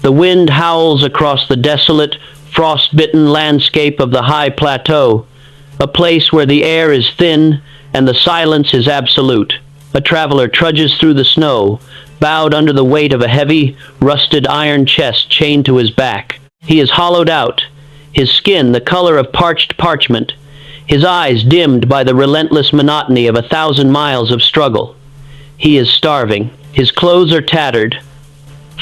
The wind howls across the desolate, frost-bitten landscape of the high plateau, a place where the air is thin and the silence is absolute. A traveler trudges through the snow, bowed under the weight of a heavy, rusted iron chest chained to his back. He is hollowed out, his skin the color of parched parchment, his eyes dimmed by the relentless monotony of 1,000 miles of struggle. He is starving. His clothes are tattered,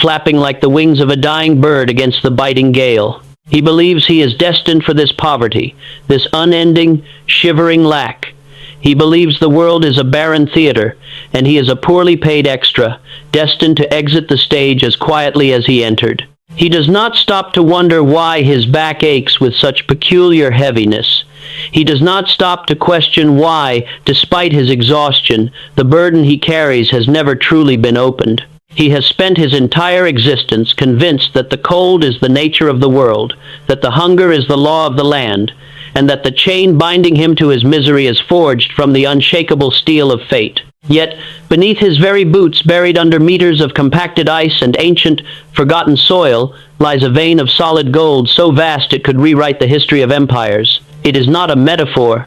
flapping like the wings of a dying bird against the biting gale. He believes he is destined for this poverty, this unending, shivering lack. He believes the world is a barren theater, and he is a poorly paid extra, destined to exit the stage as quietly as he entered. He does not stop to wonder why his back aches with such peculiar heaviness. He does not stop to question why, despite his exhaustion, the burden he carries has never truly been opened. He has spent his entire existence convinced that the cold is the nature of the world, that the hunger is the law of the land, and that the chain binding him to his misery is forged from the unshakable steel of fate. Yet, beneath his very boots, buried under meters of compacted ice and ancient, forgotten soil, lies a vein of solid gold so vast it could rewrite the history of empires. It is not a metaphor.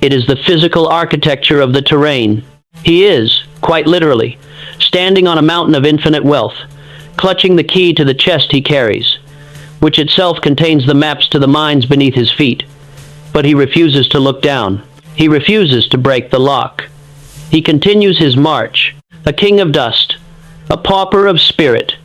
It is the physical architecture of the terrain. He is, quite literally, standing on a mountain of infinite wealth, clutching the key to the chest he carries, which itself contains the maps to the mines beneath his feet. But he refuses to look down. He refuses to break the lock. He continues his march, a king of dust, a pauper of spirit,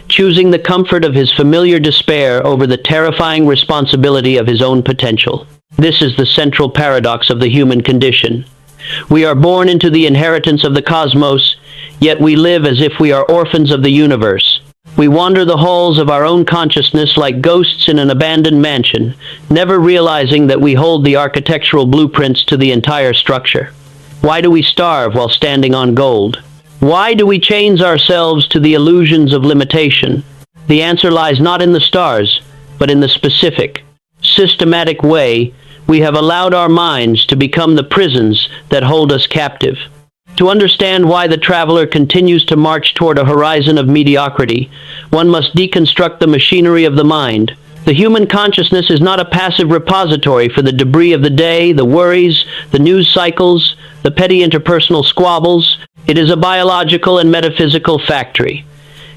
choosing the comfort of his familiar despair over the terrifying responsibility of his own potential. This is the central paradox of the human condition. We are born into the inheritance of the cosmos, yet we live as if we are orphans of the universe. We wander the halls of our own consciousness like ghosts in an abandoned mansion, never realizing that we hold the architectural blueprints to the entire structure. Why do we starve while standing on gold? Why do we chain ourselves to the illusions of limitation? The answer lies not in the stars, but in the specific, systematic way we have allowed our minds to become the prisons that hold us captive. To understand why the traveler continues to march toward a horizon of mediocrity, one must deconstruct the machinery of the mind. The human consciousness is not a passive repository for the debris of the day, the worries, the news cycles, the petty interpersonal squabbles. It is a biological and metaphysical factory.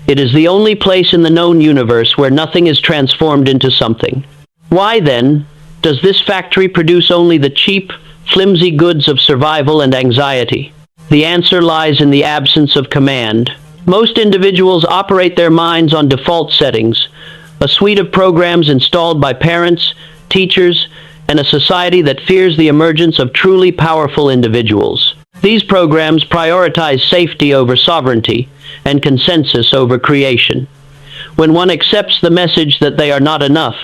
It is the only place in the known universe where nothing is transformed into something. Why, then, does this factory produce only the cheap, flimsy goods of survival and anxiety? The answer lies in the absence of command. Most individuals operate their minds on default settings, a suite of programs installed by parents, teachers, and a society that fears the emergence of truly powerful individuals. These programs prioritize safety over sovereignty and consensus over creation. When one accepts the message that they are not enough,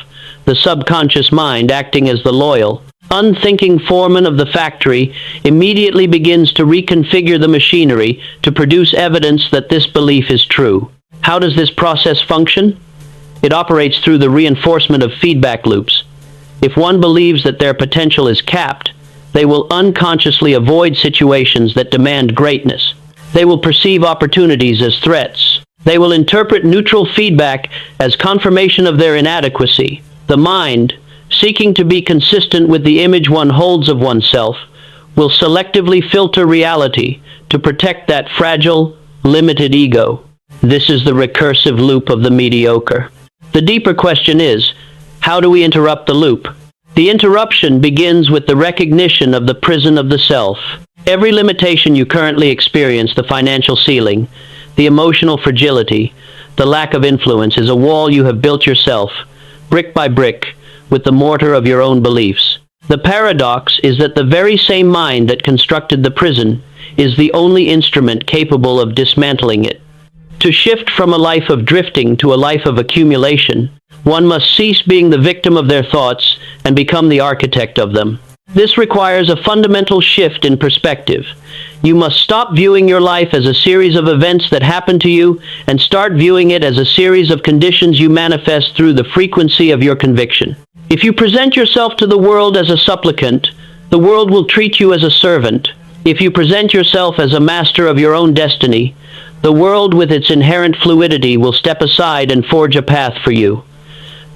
the subconscious mind, acting as the loyal, unthinking foreman of the factory, immediately begins to reconfigure the machinery to produce evidence that this belief is true. How does this process function? It operates through the reinforcement of feedback loops. If one believes that their potential is capped, they will unconsciously avoid situations that demand greatness. They will perceive opportunities as threats. They will interpret neutral feedback as confirmation of their inadequacy. The mind, seeking to be consistent with the image one holds of oneself, will selectively filter reality to protect that fragile, limited ego. This is the recursive loop of the mediocre. The deeper question is, how do we interrupt the loop? The interruption begins with the recognition of the prison of the self. Every limitation you currently experience, the financial ceiling, the emotional fragility, the lack of influence, is a wall you have built yourself, brick by brick, with the mortar of your own beliefs. The paradox is that the very same mind that constructed the prison is the only instrument capable of dismantling it. To shift from a life of drifting to a life of accumulation, one must cease being the victim of their thoughts and become the architect of them. This requires a fundamental shift in perspective. You must stop viewing your life as a series of events that happen to you and start viewing it as a series of conditions you manifest through the frequency of your conviction. If you present yourself to the world as a supplicant, the world will treat you as a servant. If you present yourself as a master of your own destiny, The world with its inherent fluidity will step aside and forge a path for you.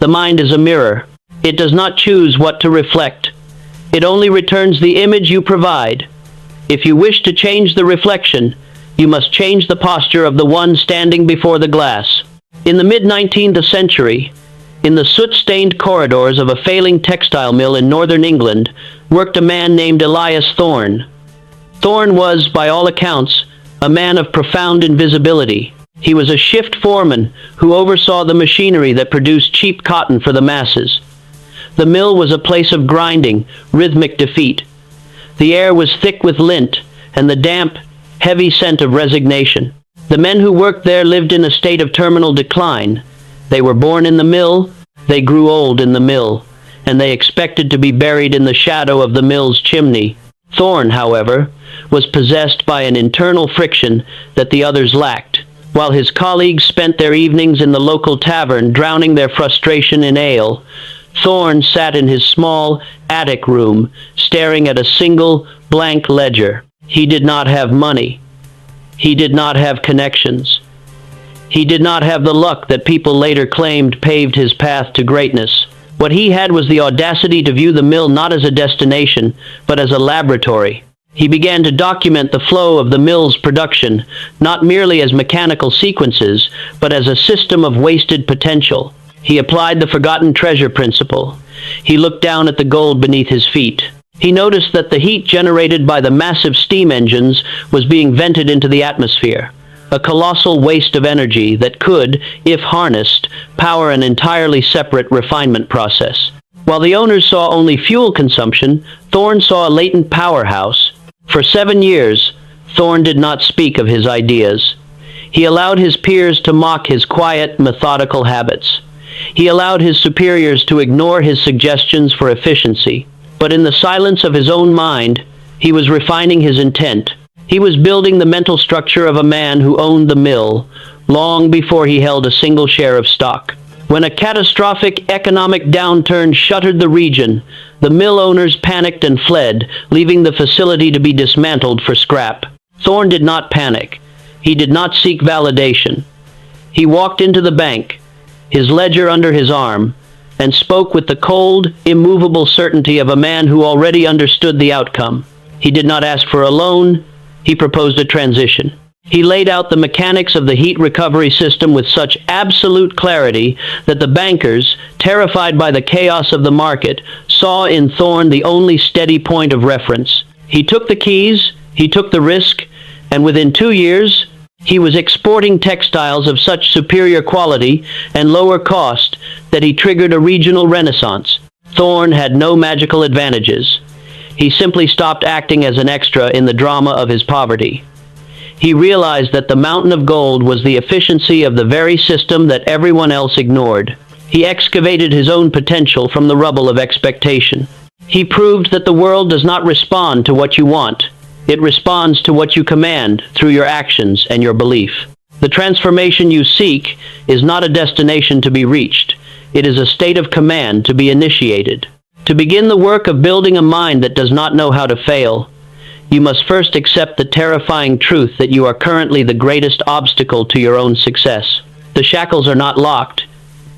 The mind is a mirror. It does not choose what to reflect. It only returns the image you provide. If you wish to change the reflection, you must change the posture of the one standing before the glass. In the mid-19th century, in the soot-stained corridors of a failing textile mill in northern England, worked a man named Elias Thorne. Thorne was, by all accounts, a man of profound invisibility. He was a shift foreman who oversaw the machinery that produced cheap cotton for the masses. The mill was a place of grinding, rhythmic defeat. The air was thick with lint and the damp, heavy scent of resignation. The men who worked there lived in a state of terminal decline. They were born in the mill, they grew old in the mill, and they expected to be buried in the shadow of the mill's chimney. Thorne, however, was possessed by an internal friction that the others lacked. While his colleagues spent their evenings in the local tavern drowning their frustration in ale, Thorne sat in his small attic room, staring at a single blank ledger. He did not have money. He did not have connections. He did not have the luck that people later claimed paved his path to greatness. What he had was the audacity to view the mill not as a destination, but as a laboratory. He began to document the flow of the mill's production, not merely as mechanical sequences, but as a system of wasted potential. He applied the forgotten treasure principle. He looked down at the gold beneath his feet. He noticed that the heat generated by the massive steam engines was being vented into the atmosphere, a colossal waste of energy that could, if harnessed, power an entirely separate refinement process. While the owners saw only fuel consumption, Thorne saw a latent powerhouse. For 7 years, Thorne did not speak of his ideas. He allowed his peers to mock his quiet, methodical habits. He allowed his superiors to ignore his suggestions for efficiency. But in the silence of his own mind, he was refining his intent. He was building the mental structure of a man who owned the mill, long before he held a single share of stock. When a catastrophic economic downturn shuttered the region, the mill owners panicked and fled, leaving the facility to be dismantled for scrap. Thorne did not panic. He did not seek validation. He walked into the bank, his ledger under his arm, and spoke with the cold, immovable certainty of a man who already understood the outcome. He did not ask for a loan. He proposed a transition. He laid out the mechanics of the heat recovery system with such absolute clarity that the bankers, terrified by the chaos of the market, saw in Thorne the only steady point of reference. He took the keys, he took the risk, and within 2 years, he was exporting textiles of such superior quality and lower cost that he triggered a regional renaissance. Thorne had no magical advantages. He simply stopped acting as an extra in the drama of his poverty. He realized that the mountain of gold was the efficiency of the very system that everyone else ignored. He excavated his own potential from the rubble of expectation. He proved that the world does not respond to what you want. It responds to what you command through your actions and your belief. The transformation you seek is not a destination to be reached. It is a state of command to be initiated. To begin the work of building a mind that does not know how to fail, you must first accept the terrifying truth that you are currently the greatest obstacle to your own success. The shackles are not locked.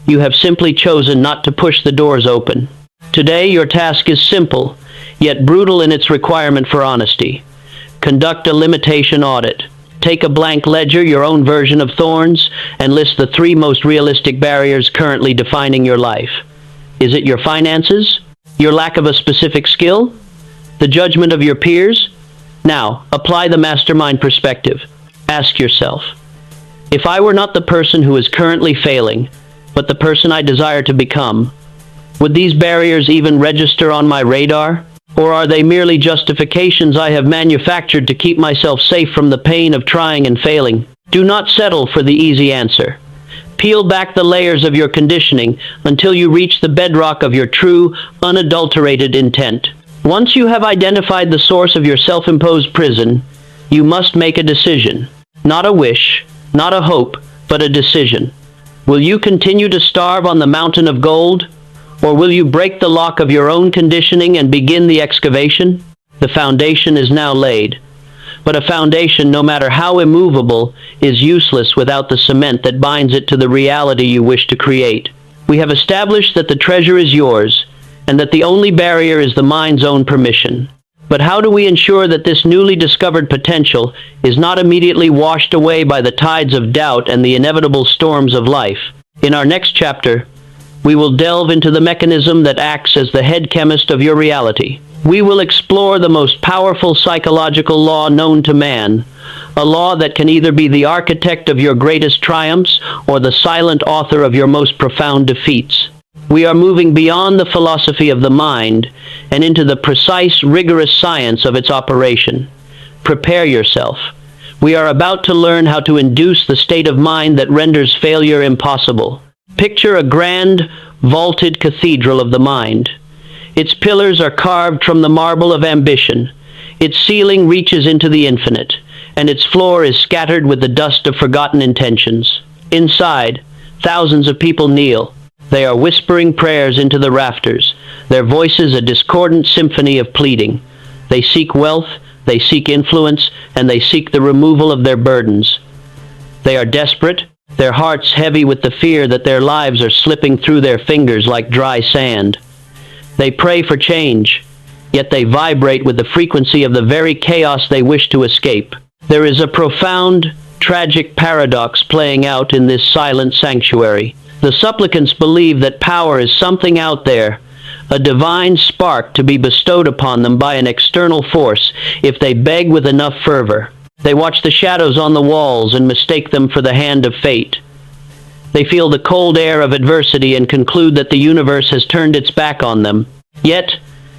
You have simply chosen not to push the doors open. Today, your task is simple, yet brutal in its requirement for honesty. Conduct a limitation audit. Take a blank ledger, your own version of Thorne's, and list the 3 most realistic barriers currently defining your life. Is it your finances? Your lack of a specific skill? The judgment of your peers? Now, apply the mastermind perspective. Ask yourself, if I were not the person who is currently failing, but the person I desire to become, would these barriers even register on my radar? Or are they merely justifications I have manufactured to keep myself safe from the pain of trying and failing? Do not settle for the easy answer. Peel back the layers of your conditioning until you reach the bedrock of your true, unadulterated intent. Once you have identified the source of your self-imposed prison, you must make a decision. Not a wish, not a hope, but a decision. Will you continue to starve on the mountain of gold? Or will you break the lock of your own conditioning and begin the excavation? The foundation is now laid. But a foundation, no matter how immovable, is useless without the cement that binds it to the reality you wish to create. We have established that the treasure is yours, and that the only barrier is the mind's own permission. But how do we ensure that this newly discovered potential is not immediately washed away by the tides of doubt and the inevitable storms of life? In our next chapter, we will delve into the mechanism that acts as the head chemist of your reality. We will explore the most powerful psychological law known to man, a law that can either be the architect of your greatest triumphs or the silent author of your most profound defeats. We are moving beyond the philosophy of the mind and into the precise, rigorous science of its operation. Prepare yourself. We are about to learn how to induce the state of mind that renders failure impossible. Picture a grand, vaulted cathedral of the mind. Its pillars are carved from the marble of ambition. Its ceiling reaches into the infinite, and its floor is scattered with the dust of forgotten intentions. Inside, thousands of people kneel. They are whispering prayers into the rafters, their voices a discordant symphony of pleading. They seek wealth, they seek influence, and they seek the removal of their burdens. They are desperate, their hearts heavy with the fear that their lives are slipping through their fingers like dry sand. They pray for change, yet they vibrate with the frequency of the very chaos they wish to escape. There is a profound, tragic paradox playing out in this silent sanctuary. The supplicants believe that power is something out there, a divine spark to be bestowed upon them by an external force if they beg with enough fervor. They watch the shadows on the walls and mistake them for the hand of fate. They feel the cold air of adversity and conclude that the universe has turned its back on them. Yet,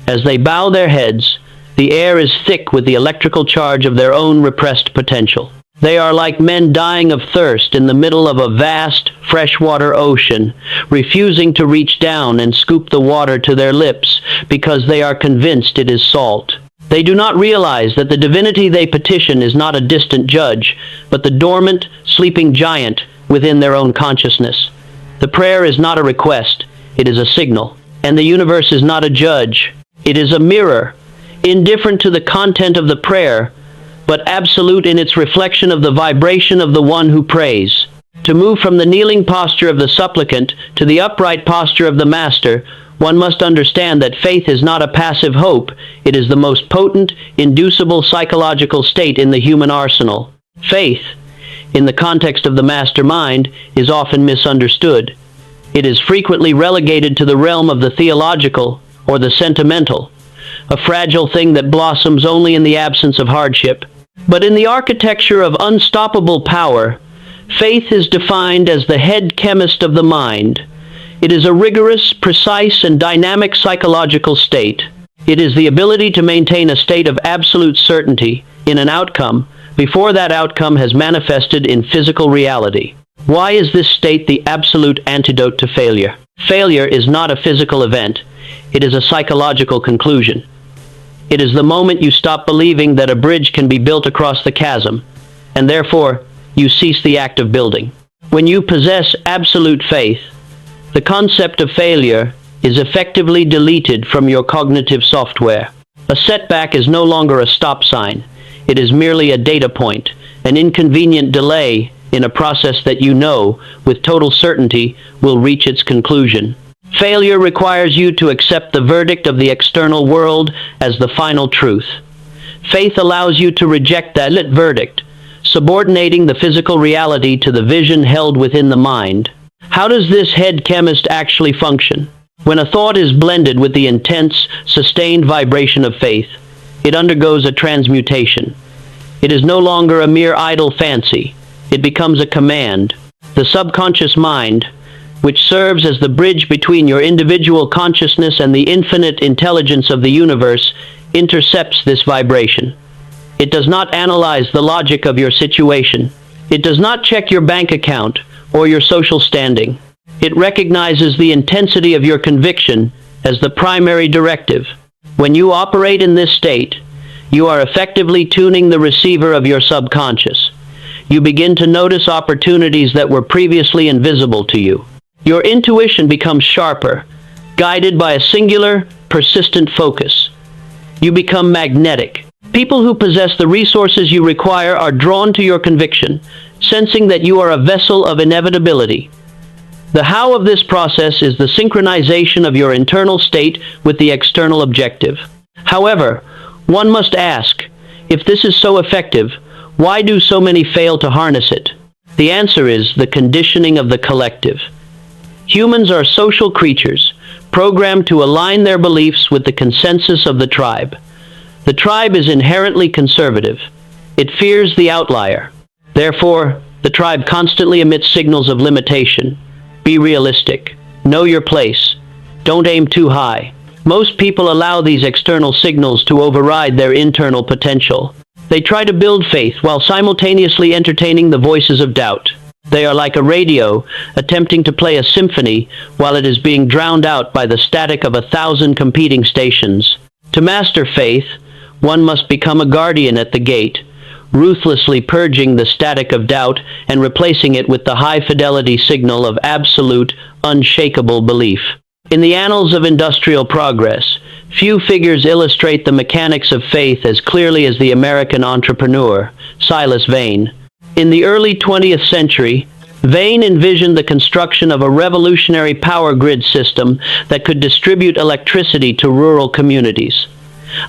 as they bow their heads, the air is thick with the electrical charge of their own repressed potential. They are like men dying of thirst in the middle of a vast, freshwater ocean, refusing to reach down and scoop the water to their lips because they are convinced it is salt. They do not realize that the divinity they petition is not a distant judge, but the dormant, sleeping giant within their own consciousness. The prayer is not a request, it is a signal. And the universe is not a judge, it is a mirror, indifferent to the content of the prayer, but absolute in its reflection of the vibration of the one who prays. To move from the kneeling posture of the supplicant to the upright posture of the master, one must understand that faith is not a passive hope, it is the most potent, inducible psychological state in the human arsenal. Faith, in the context of the master mind, is often misunderstood. It is frequently relegated to the realm of the theological or the sentimental, a fragile thing that blossoms only in the absence of hardship. But in the architecture of unstoppable power, faith is defined as the head chemist of the mind. It is a rigorous, precise, and dynamic psychological state. It is the ability to maintain a state of absolute certainty in an outcome before that outcome has manifested in physical reality. Why is this state the absolute antidote to failure? Failure is not a physical event. It is a psychological conclusion. It is the moment you stop believing that a bridge can be built across the chasm, and therefore you cease the act of building. When you possess absolute faith, the concept of failure is effectively deleted from your cognitive software. A setback is no longer a stop sign. It is merely a data point, an inconvenient delay in a process that you know, with total certainty, will reach its conclusion. Failure requires you to accept the verdict of the external world as the final truth. Faith allows you to reject that verdict, subordinating the physical reality to the vision held within the mind. How does this head chemist actually function? When a thought is blended with the intense, sustained vibration of faith, it undergoes a transmutation. It is no longer a mere idle fancy. It becomes a command. The subconscious mind, which serves as the bridge between your individual consciousness and the infinite intelligence of the universe, intercepts this vibration. It does not analyze the logic of your situation. It does not check your bank account or your social standing. It recognizes the intensity of your conviction as the primary directive. When you operate in this state, you are effectively tuning the receiver of your subconscious. You begin to notice opportunities that were previously invisible to you. Your intuition becomes sharper, guided by a singular, persistent focus. You become magnetic. People who possess the resources you require are drawn to your conviction, sensing that you are a vessel of inevitability. The how of this process is the synchronization of your internal state with the external objective. However, one must ask, if this is so effective, why do so many fail to harness it? The answer is the conditioning of the collective. Humans are social creatures, programmed to align their beliefs with the consensus of the tribe. The tribe is inherently conservative. It fears the outlier. Therefore, the tribe constantly emits signals of limitation. Be realistic. Know your place. Don't aim too high. Most people allow these external signals to override their internal potential. They try to build faith while simultaneously entertaining the voices of doubt. They are like a radio, attempting to play a symphony while it is being drowned out by the static of 1,000 competing stations. To master faith, one must become a guardian at the gate, ruthlessly purging the static of doubt and replacing it with the high-fidelity signal of absolute, unshakable belief. In the annals of industrial progress, few figures illustrate the mechanics of faith as clearly as the American entrepreneur, Silas Vane. In the early 20th century, Vane envisioned the construction of a revolutionary power grid system that could distribute electricity to rural communities,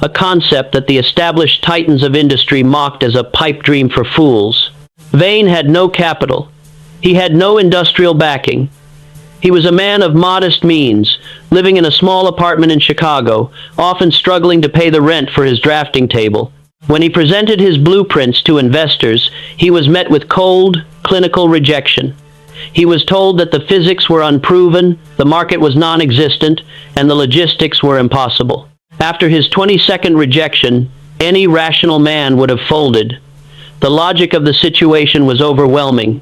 a concept that the established titans of industry mocked as a pipe dream for fools. Vane had no capital. He had no industrial backing. He was a man of modest means, living in a small apartment in Chicago, often struggling to pay the rent for his drafting table. When he presented his blueprints to investors, he was met with cold, clinical rejection. He was told that the physics were unproven, the market was non-existent, and the logistics were impossible. After his 22nd rejection, any rational man would have folded. The logic of the situation was overwhelming.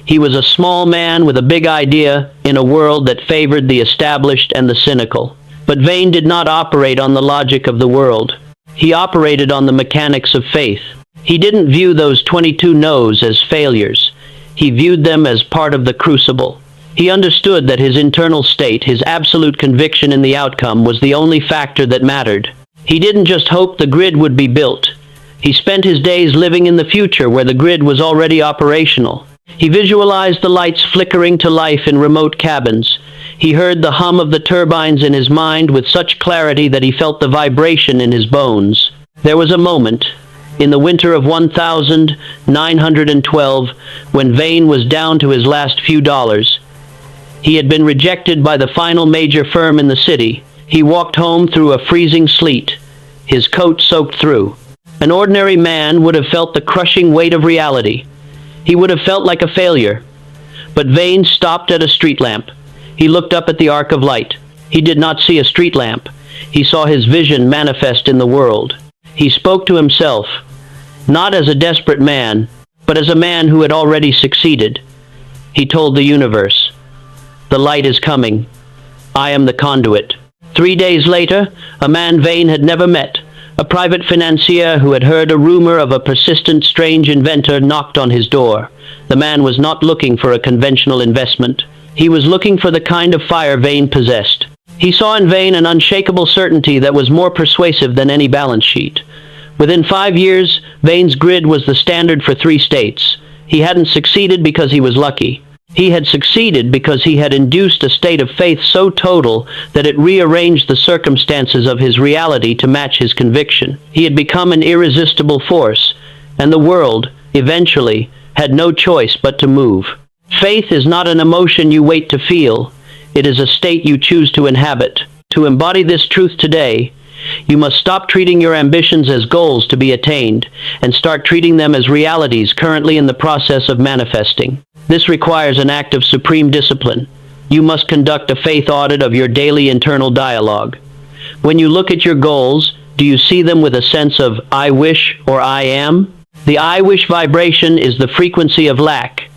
He was a small man with a big idea in a world that favored the established and the cynical. But Vane did not operate on the logic of the world. He operated on the mechanics of faith. He didn't view those 22 no's as failures. He viewed them as part of the crucible. He understood that his internal state, his absolute conviction in the outcome, was the only factor that mattered. He didn't just hope the grid would be built. He spent his days living in the future where the grid was already operational. He visualized the lights flickering to life in remote cabins. He heard the hum of the turbines in his mind with such clarity that he felt the vibration in his bones. There was a moment, in the winter of 1912, when Vane was down to his last few dollars. He had been rejected by the final major firm in the city. He walked home through a freezing sleet, his coat soaked through. An ordinary man would have felt the crushing weight of reality. He would have felt like a failure. But Vane stopped at a street lamp. He looked up at the arc of light. He did not see a street lamp. He saw his vision manifest in the world. He spoke to himself, not as a desperate man, but as a man who had already succeeded. He told the universe, "The light is coming. I am the conduit." 3 days later, a man Vane had never met, a private financier who had heard a rumor of a persistent, strange inventor, knocked on his door. The man was not looking for a conventional investment. He was looking for the kind of fire Vane possessed. He saw in Vane an unshakable certainty that was more persuasive than any balance sheet. Within 5 years, Vane's grid was the standard for 3 states. He hadn't succeeded because he was lucky. He had succeeded because he had induced a state of faith so total that it rearranged the circumstances of his reality to match his conviction. He had become an irresistible force, and the world, eventually, had no choice but to move. Faith is not an emotion you wait to feel. It is a state you choose to inhabit. To embody this truth today, you must stop treating your ambitions as goals to be attained and start treating them as realities currently in the process of manifesting. This requires an act of supreme discipline. You must conduct a faith audit of your daily internal dialogue. When you look at your goals, do you see them with a sense of "I wish" or "I am"? The "I wish" vibration is the frequency of lack.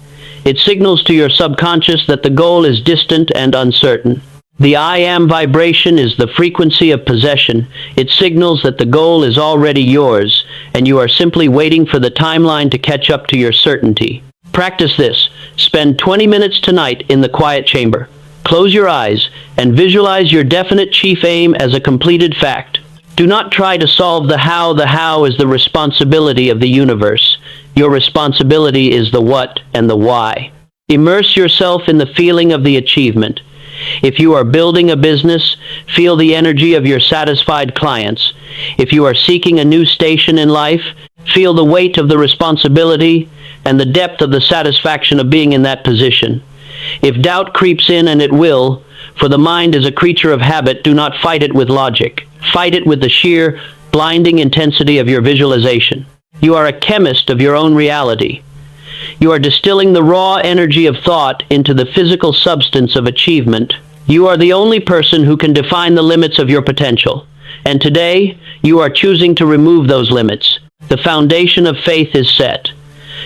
It signals to your subconscious that the goal is distant and uncertain. The "I am" vibration is the frequency of possession. It signals that the goal is already yours, and you are simply waiting for the timeline to catch up to your certainty. Practice this. Spend 20 minutes tonight in the quiet chamber. Close your eyes and visualize your definite chief aim as a completed fact. Do not try to solve the how. The how is the responsibility of the universe. Your responsibility is the what and the why. Immerse yourself in the feeling of the achievement. If you are building a business, feel the energy of your satisfied clients. If you are seeking a new station in life, feel the weight of the responsibility and the depth of the satisfaction of being in that position. If doubt creeps in, and it will, for the mind is a creature of habit, do not fight it with logic. Fight it with the sheer, blinding intensity of your visualization. You are a chemist of your own reality. You are distilling the raw energy of thought into the physical substance of achievement. You are the only person who can define the limits of your potential. And today, you are choosing to remove those limits. The foundation of faith is set.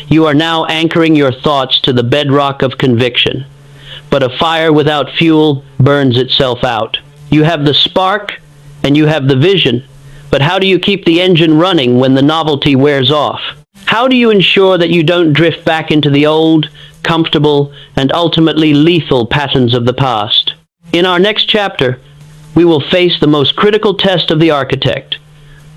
You are now anchoring your thoughts to the bedrock of conviction. But a fire without fuel burns itself out. You have the spark and you have the vision. But how do you keep the engine running when the novelty wears off? How do you ensure that you don't drift back into the old, comfortable, and ultimately lethal patterns of the past? In our next chapter, we will face the most critical test of the architect.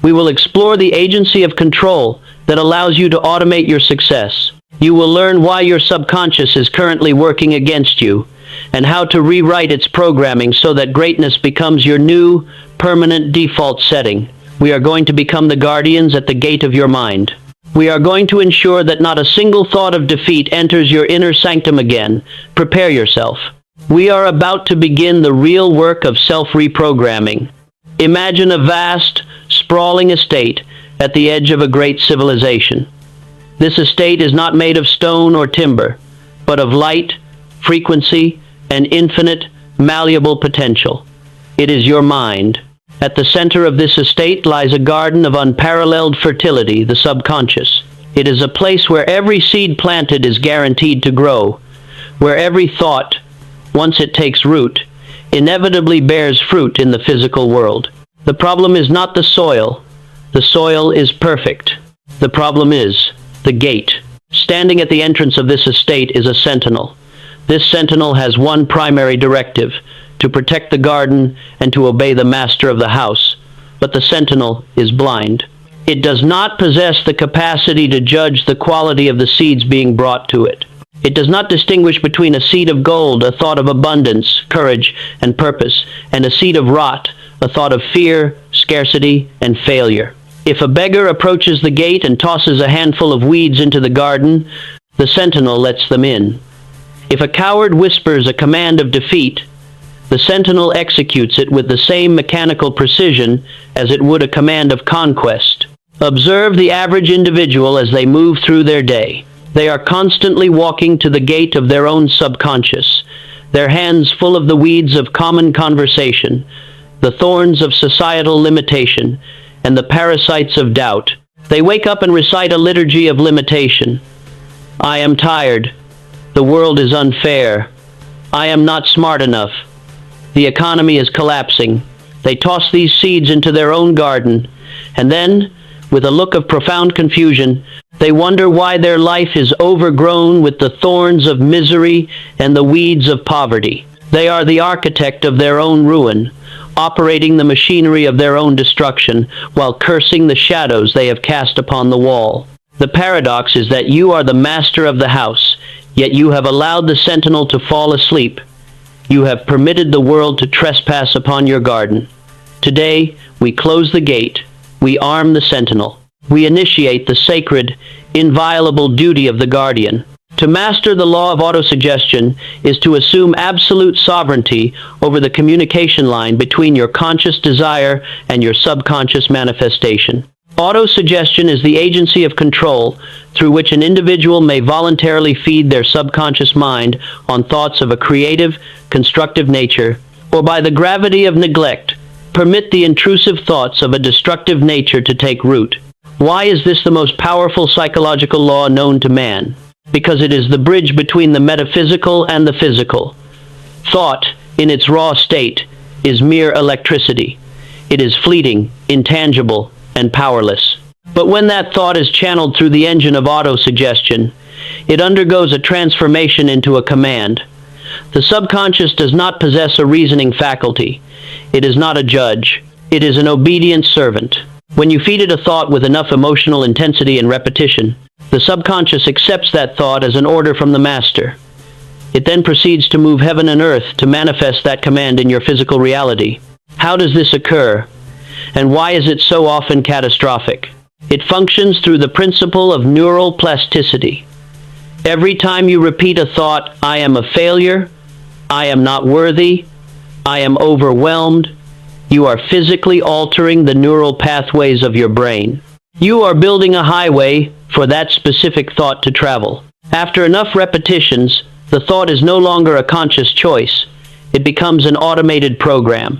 We will explore the agency of control that allows you to automate your success. You will learn why your subconscious is currently working against you, and how to rewrite its programming so that greatness becomes your new, permanent default setting. We are going to become the guardians at the gate of your mind. We are going to ensure that not a single thought of defeat enters your inner sanctum again. Prepare yourself. We are about to begin the real work of self-reprogramming. Imagine a vast, sprawling estate at the edge of a great civilization. This estate is not made of stone or timber, but of light, frequency, and infinite, malleable potential. It is your mind. At the center of this estate lies a garden of unparalleled fertility, the subconscious. It is a place where every seed planted is guaranteed to grow, where every thought, once it takes root, inevitably bears fruit in the physical world. The problem is not the soil. The soil is perfect. The problem is the gate. Standing at the entrance of this estate is a sentinel. This sentinel has one primary directive: to protect the garden and to obey the master of the house. But the sentinel is blind. It does not possess the capacity to judge the quality of the seeds being brought to it. It does not distinguish between a seed of gold, a thought of abundance, courage, and purpose, and a seed of rot, a thought of fear, scarcity, and failure. If a beggar approaches the gate and tosses a handful of weeds into the garden, the sentinel lets them in. If a coward whispers a command of defeat, the sentinel executes it with the same mechanical precision as it would a command of conquest. Observe the average individual as they move through their day. They are constantly walking to the gate of their own subconscious, their hands full of the weeds of common conversation, the thorns of societal limitation, and the parasites of doubt. They wake up and recite a liturgy of limitation. I am tired. The world is unfair. I am not smart enough. The economy is collapsing. They toss these seeds into their own garden, and then, with a look of profound confusion, they wonder why their life is overgrown with the thorns of misery and the weeds of poverty. They are the architect of their own ruin, operating the machinery of their own destruction, while cursing the shadows they have cast upon the wall. The paradox is that you are the master of the house, yet you have allowed the sentinel to fall asleep. You have permitted the world to trespass upon your garden. Today, we close the gate. We arm the sentinel. We initiate the sacred, inviolable duty of the guardian. To master the law of autosuggestion is to assume absolute sovereignty over the communication line between your conscious desire and your subconscious manifestation. Autosuggestion is the agency of control through which an individual may voluntarily feed their subconscious mind on thoughts of a creative, constructive nature, or by the gravity of neglect, permit the intrusive thoughts of a destructive nature to take root. Why is this the most powerful psychological law known to man? Because it is the bridge between the metaphysical and the physical. Thought, in its raw state, is mere electricity. It is fleeting, intangible, and powerless. But when that thought is channeled through the engine of autosuggestion, it undergoes a transformation into a command. The subconscious does not possess a reasoning faculty. It is not a judge. It is an obedient servant. When you feed it a thought with enough emotional intensity and repetition, the subconscious accepts that thought as an order from the master. It then proceeds to move heaven and earth to manifest that command in your physical reality. How does this occur? And why is it so often catastrophic? It functions through the principle of neural plasticity. Every time you repeat a thought, I am a failure, I am not worthy, I am overwhelmed, you are physically altering the neural pathways of your brain. You are building a highway for that specific thought to travel. After enough repetitions, the thought is no longer a conscious choice. It becomes an automated program.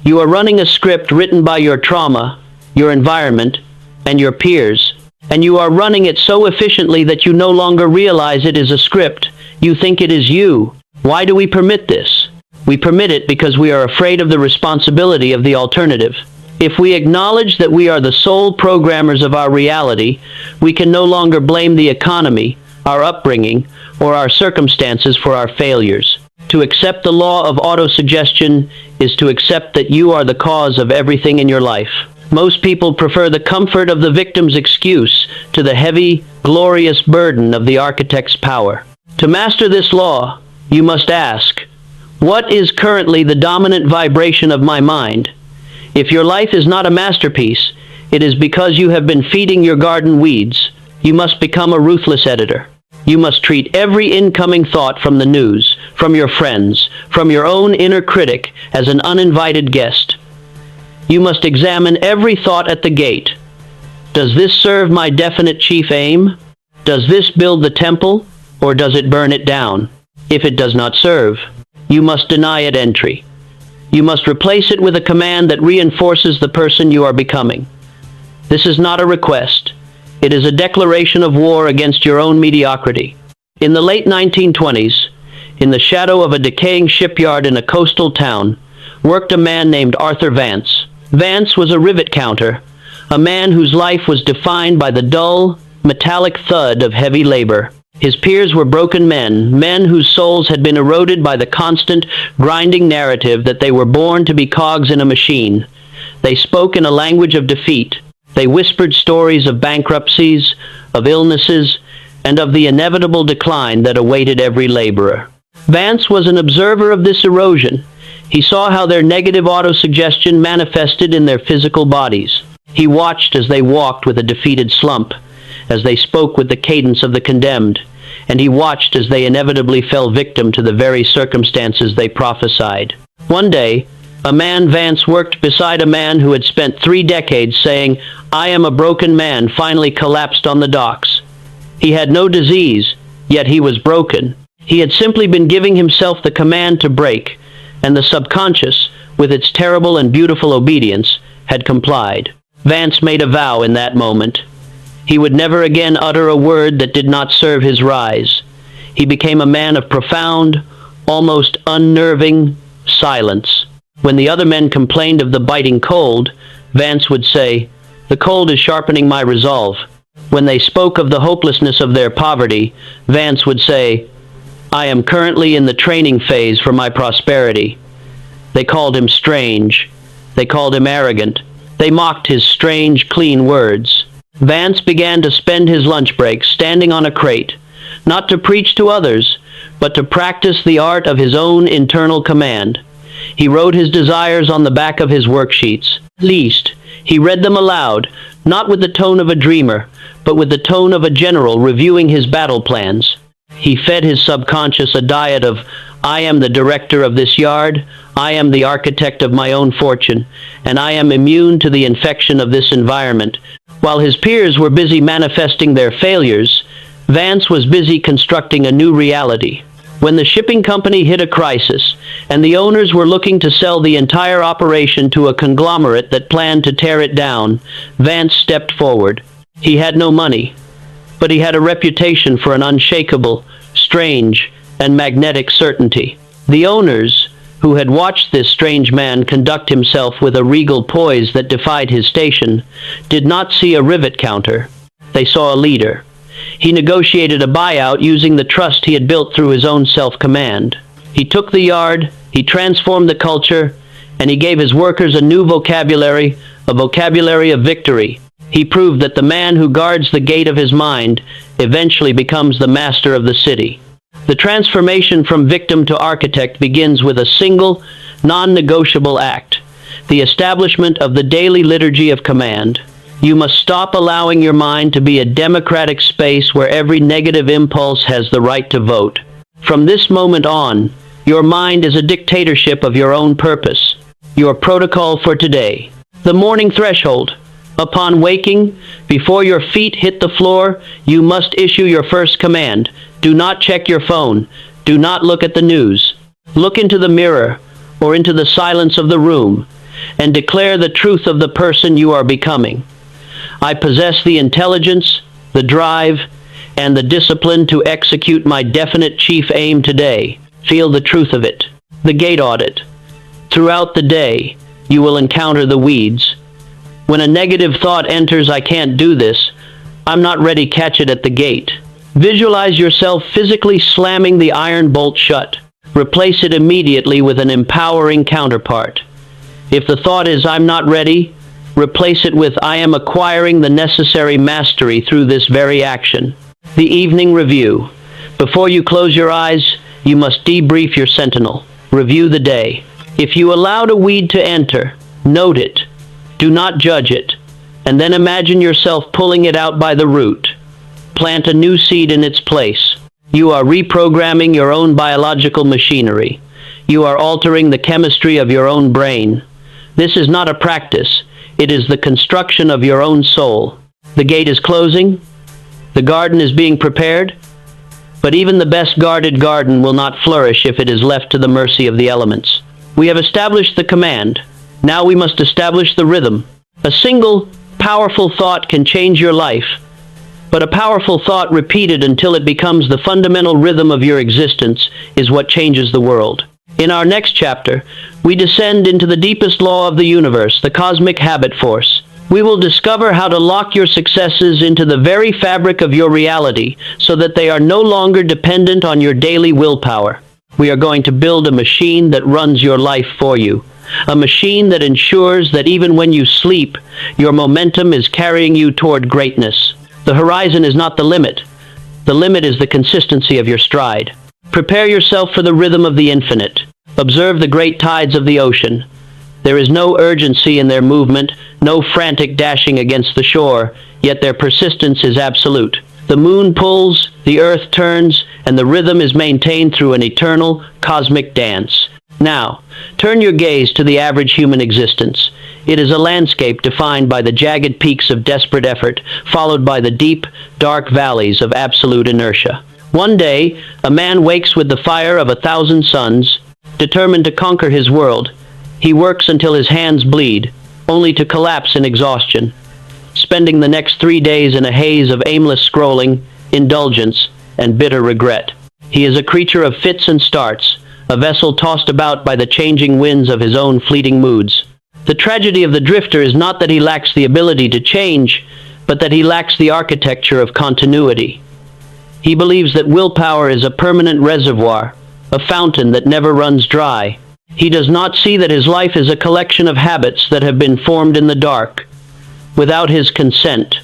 You are running a script written by your trauma, your environment, and your peers. And you are running it so efficiently that you no longer realize it is a script. You think it is you. Why do we permit this? We permit it because we are afraid of the responsibility of the alternative. If we acknowledge that we are the sole programmers of our reality, we can no longer blame the economy, our upbringing, or our circumstances for our failures. To accept the law of autosuggestion is to accept that you are the cause of everything in your life. Most people prefer the comfort of the victim's excuse to the heavy, glorious burden of the architect's power. To master this law, you must ask, what is currently the dominant vibration of my mind? If your life is not a masterpiece, it is because you have been feeding your garden weeds. You must become a ruthless editor. You must treat every incoming thought from the news, from your friends, from your own inner critic as an uninvited guest. You must examine every thought at the gate. Does this serve my definite chief aim? Does this build the temple, or does it burn it down? If it does not serve, you must deny it entry. You must replace it with a command that reinforces the person you are becoming. This is not a request. It is a declaration of war against your own mediocrity. In the late 1920s, in the shadow of a decaying shipyard in a coastal town, worked a man named Arthur Vance. Vance was a rivet counter, a man whose life was defined by the dull, metallic thud of heavy labor. His peers were broken men, men whose souls had been eroded by the constant, grinding narrative that they were born to be cogs in a machine. They spoke in a language of defeat. They whispered stories of bankruptcies, of illnesses, and of the inevitable decline that awaited every laborer. Vance was an observer of this erosion. He saw how their negative autosuggestion manifested in their physical bodies. He watched as they walked with a defeated slump, as they spoke with the cadence of the condemned, and he watched as they inevitably fell victim to the very circumstances they prophesied. One day, a man Vance worked beside a man who had spent 3 decades saying, I am a broken man, finally collapsed on the docks. He had no disease, yet he was broken. He had simply been giving himself the command to break, and the subconscious, with its terrible and beautiful obedience, had complied. Vance made a vow in that moment. He would never again utter a word that did not serve his rise. He became a man of profound, almost unnerving silence. When the other men complained of the biting cold, Vance would say, the cold is sharpening my resolve. When they spoke of the hopelessness of their poverty, Vance would say, I am currently in the training phase for my prosperity. They called him strange. They called him arrogant. They mocked his strange, clean words. Vance began to spend his lunch breaks standing on a crate, not to preach to others, but to practice the art of his own internal command. He wrote his desires on the back of his worksheets. Least, he read them aloud, not with the tone of a dreamer, but with the tone of a general reviewing his battle plans. He fed his subconscious a diet of, I am the director of this yard, I am the architect of my own fortune, and I am immune to the infection of this environment. While his peers were busy manifesting their failures, Vance was busy constructing a new reality. When the shipping company hit a crisis, and the owners were looking to sell the entire operation to a conglomerate that planned to tear it down, Vance stepped forward. He had no money, but he had a reputation for an unshakable, strange, and magnetic certainty. The owners, who had watched this strange man conduct himself with a regal poise that defied his station, did not see a rivet counter. They saw a leader. He negotiated a buyout using the trust he had built through his own self-command. He took the yard, he transformed the culture, and he gave his workers a new vocabulary, a vocabulary of victory. He proved that the man who guards the gate of his mind eventually becomes the master of the city. The transformation from victim to architect begins with a single, non-negotiable act: the establishment of the daily liturgy of command. You must stop allowing your mind to be a democratic space where every negative impulse has the right to vote. From this moment on, your mind is a dictatorship of your own purpose. Your protocol for today. The morning threshold. Upon waking, before your feet hit the floor, you must issue your first command. Do not check your phone. Do not look at the news. Look into the mirror, or into the silence of the room, and declare the truth of the person you are becoming. I possess the intelligence, the drive, and the discipline to execute my definite chief aim today. Feel the truth of it. The gate audit. Throughout the day, you will encounter the weeds. When a negative thought enters, "I can't do this," "I'm not ready," catch it at the gate. Visualize yourself physically slamming the iron bolt shut. Replace it immediately with an empowering counterpart. If the thought is, "I'm not ready," replace it with, "I am acquiring the necessary mastery through this very action." The evening review. Before you close your eyes, you must debrief your sentinel. Review the day. If you allowed a weed to enter, note it. Do not judge it, and then imagine yourself pulling it out by the root. Plant a new seed in its place. You are reprogramming your own biological machinery. You are altering the chemistry of your own brain. This is not a practice. It is the construction of your own soul. The gate is closing. The garden is being prepared. But even the best guarded garden will not flourish if it is left to the mercy of the elements. We have established the command. Now we must establish the rhythm. A single, powerful thought can change your life, but a powerful thought repeated until it becomes the fundamental rhythm of your existence is what changes the world. In our next chapter, we descend into the deepest law of the universe, the cosmic habit force. We will discover how to lock your successes into the very fabric of your reality so that they are no longer dependent on your daily willpower. We are going to build a machine that runs your life for you. A machine that ensures that even when you sleep, your momentum is carrying you toward greatness. The horizon is not the limit. The limit is the consistency of your stride. Prepare yourself for the rhythm of the infinite. Observe the great tides of the ocean. There is no urgency in their movement, no frantic dashing against the shore, yet their persistence is absolute. The moon pulls, the earth turns, and the rhythm is maintained through an eternal, cosmic dance. Now, turn your gaze to the average human existence. It is a landscape defined by the jagged peaks of desperate effort, followed by the deep, dark valleys of absolute inertia. One day, a man wakes with the fire of 1,000 suns, determined to conquer his world. He works until his hands bleed, only to collapse in exhaustion, spending the next 3 days in a haze of aimless scrolling, indulgence, and bitter regret. He is a creature of fits and starts, a vessel tossed about by the changing winds of his own fleeting moods. The tragedy of the drifter is not that he lacks the ability to change, but that he lacks the architecture of continuity. He believes that willpower is a permanent reservoir, a fountain that never runs dry. He does not see that his life is a collection of habits that have been formed in the dark, without his consent,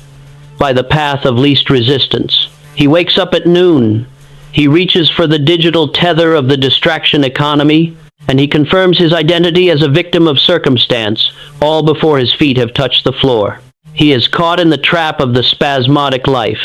by the path of least resistance. He wakes up at noon. He reaches for the digital tether of the distraction economy, and he confirms his identity as a victim of circumstance, all before his feet have touched the floor. He is caught in the trap of the spasmodic life.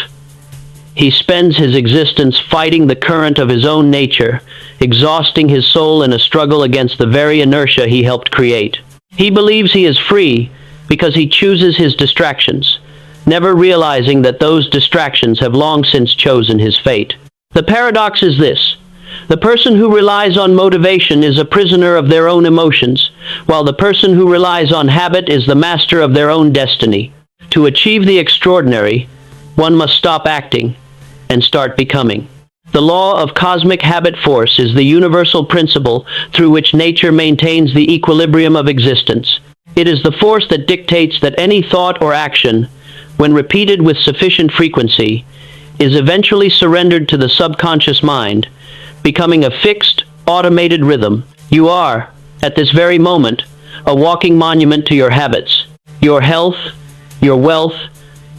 He spends his existence fighting the current of his own nature, exhausting his soul in a struggle against the very inertia he helped create. He believes he is free because he chooses his distractions, never realizing that those distractions have long since chosen his fate. The paradox is this: the person who relies on motivation is a prisoner of their own emotions, while the person who relies on habit is the master of their own destiny. To achieve the extraordinary, one must stop acting and start becoming. The law of cosmic habit force is the universal principle through which nature maintains the equilibrium of existence. It is the force that dictates that any thought or action, when repeated with sufficient frequency, is eventually surrendered to the subconscious mind, becoming a fixed, automated rhythm. You are, at this very moment, a walking monument to your habits. Your health, your wealth,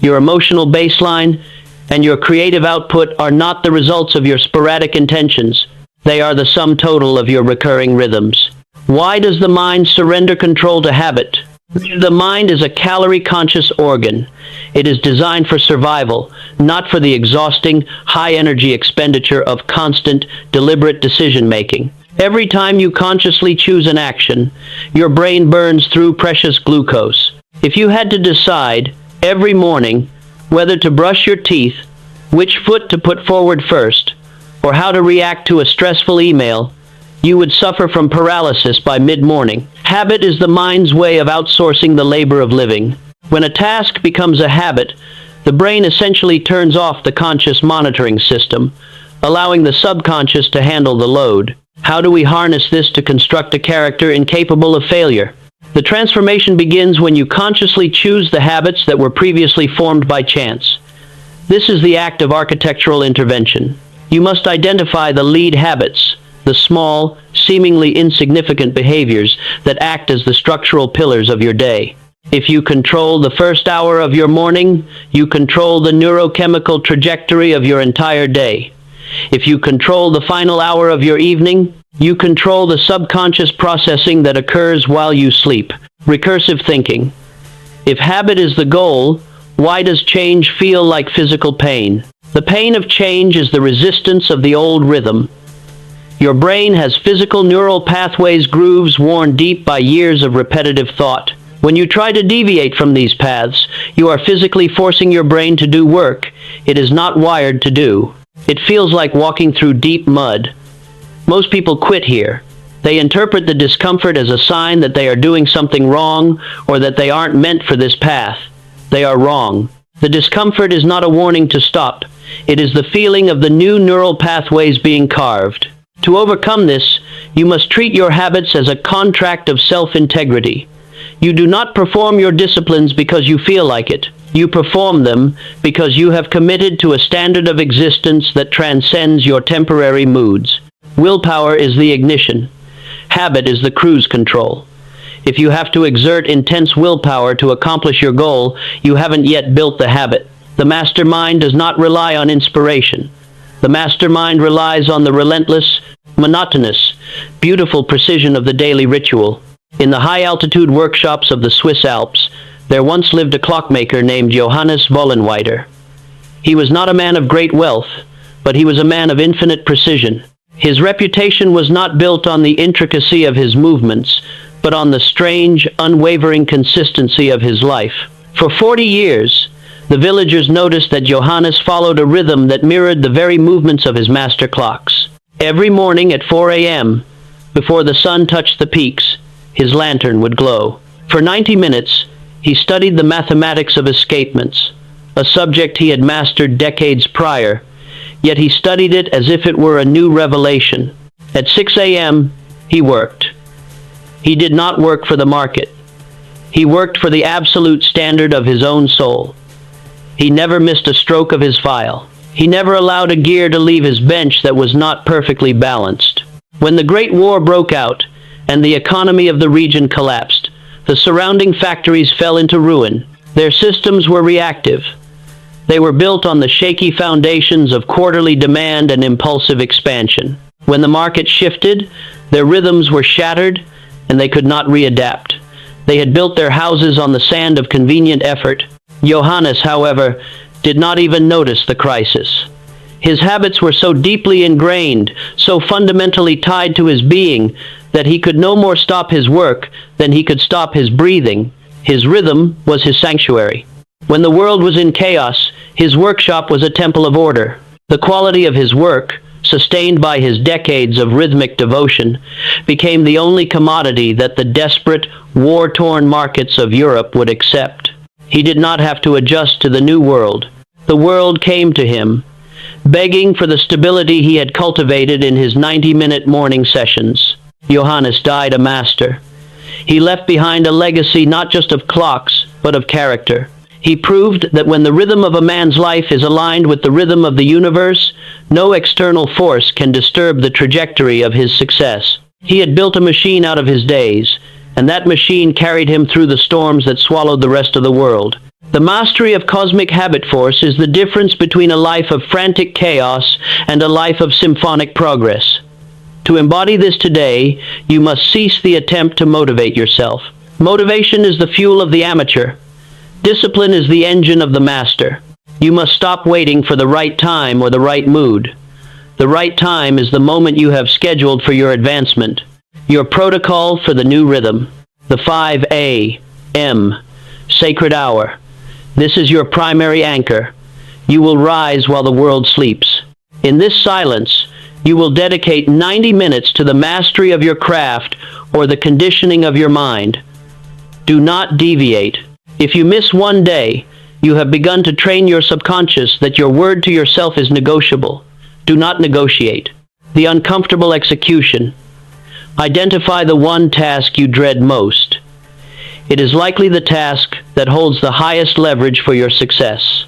your emotional baseline, and your creative output are not the results of your sporadic intentions. They are the sum total of your recurring rhythms. Why does the mind surrender control to habit? The mind is a calorie-conscious organ. It is designed for survival, not for the exhausting, high-energy expenditure of constant, deliberate decision-making. Every time you consciously choose an action, your brain burns through precious glucose. If you had to decide, every morning, whether to brush your teeth, which foot to put forward first, or how to react to a stressful email, you would suffer from paralysis by mid-morning. Habit is the mind's way of outsourcing the labor of living. When a task becomes a habit, the brain essentially turns off the conscious monitoring system, allowing the subconscious to handle the load. How do we harness this to construct a character incapable of failure? The transformation begins when you consciously choose the habits that were previously formed by chance. This is the act of architectural intervention. You must identify the lead habits, the small, seemingly insignificant behaviors that act as the structural pillars of your day. If you control the first hour of your morning, you control the neurochemical trajectory of your entire day. If you control the final hour of your evening, you control the subconscious processing that occurs while you sleep. Recursive thinking. If habit is the goal, why does change feel like physical pain? The pain of change is the resistance of the old rhythm. Your brain has physical neural pathways, grooves worn deep by years of repetitive thought. When you try to deviate from these paths, you are physically forcing your brain to do work it is not wired to do. It feels like walking through deep mud. Most people quit here. They interpret the discomfort as a sign that they are doing something wrong or that they aren't meant for this path. They are wrong. The discomfort is not a warning to stop. It is the feeling of the new neural pathways being carved. To overcome this, you must treat your habits as a contract of self-integrity. You do not perform your disciplines because you feel like it. You perform them because you have committed to a standard of existence that transcends your temporary moods. Willpower is the ignition. Habit is the cruise control. If you have to exert intense willpower to accomplish your goal, you haven't yet built the habit. The mastermind does not rely on inspiration. The mastermind relies on the relentless, monotonous, beautiful precision of the daily ritual. In the high-altitude workshops of the Swiss Alps, there once lived a clockmaker named Johannes Vollenweider. He was not a man of great wealth, but he was a man of infinite precision. His reputation was not built on the intricacy of his movements, but on the strange, unwavering consistency of his life. For 40 years, the villagers noticed that Johannes followed a rhythm that mirrored the very movements of his master clocks. Every morning at 4 a.m., before the sun touched the peaks, his lantern would glow. For 90 minutes, he studied the mathematics of escapements, a subject he had mastered decades prior, yet he studied it as if it were a new revelation. At 6 a.m., he worked. He did not work for the market. He worked for the absolute standard of his own soul. He never missed a stroke of his file. He never allowed a gear to leave his bench that was not perfectly balanced. When the Great War broke out and the economy of the region collapsed, the surrounding factories fell into ruin. Their systems were reactive. They were built on the shaky foundations of quarterly demand and impulsive expansion. When the market shifted, their rhythms were shattered and they could not readapt. They had built their houses on the sand of convenient effort. Johannes, however, did not even notice the crisis. His habits were so deeply ingrained, so fundamentally tied to his being, that he could no more stop his work than he could stop his breathing. His rhythm was his sanctuary. When the world was in chaos, his workshop was a temple of order. The quality of his work, sustained by his decades of rhythmic devotion, became the only commodity that the desperate, war-torn markets of Europe would accept. He did not have to adjust to the new world. The world came to him, begging for the stability he had cultivated in his 90-minute morning sessions. Johannes died a master. He left behind a legacy not just of clocks, but of character. He proved that when the rhythm of a man's life is aligned with the rhythm of the universe, no external force can disturb the trajectory of his success. He had built a machine out of his days, and that machine carried him through the storms that swallowed the rest of the world. The mastery of cosmic habit force is the difference between a life of frantic chaos and a life of symphonic progress. To embody this today, you must cease the attempt to motivate yourself. Motivation is the fuel of the amateur. Discipline is the engine of the master. You must stop waiting for the right time or the right mood. The right time is the moment you have scheduled for your advancement, your protocol for the new rhythm, the 5 a.m. sacred hour. This is your primary anchor. You will rise while the world sleeps. In this silence, you will dedicate 90 minutes to the mastery of your craft or the conditioning of your mind. Do not deviate. If you miss one day, you have begun to train your subconscious that your word to yourself is negotiable. Do not negotiate. The uncomfortable execution. Identify the one task you dread most. It is likely the task that holds the highest leverage for your success.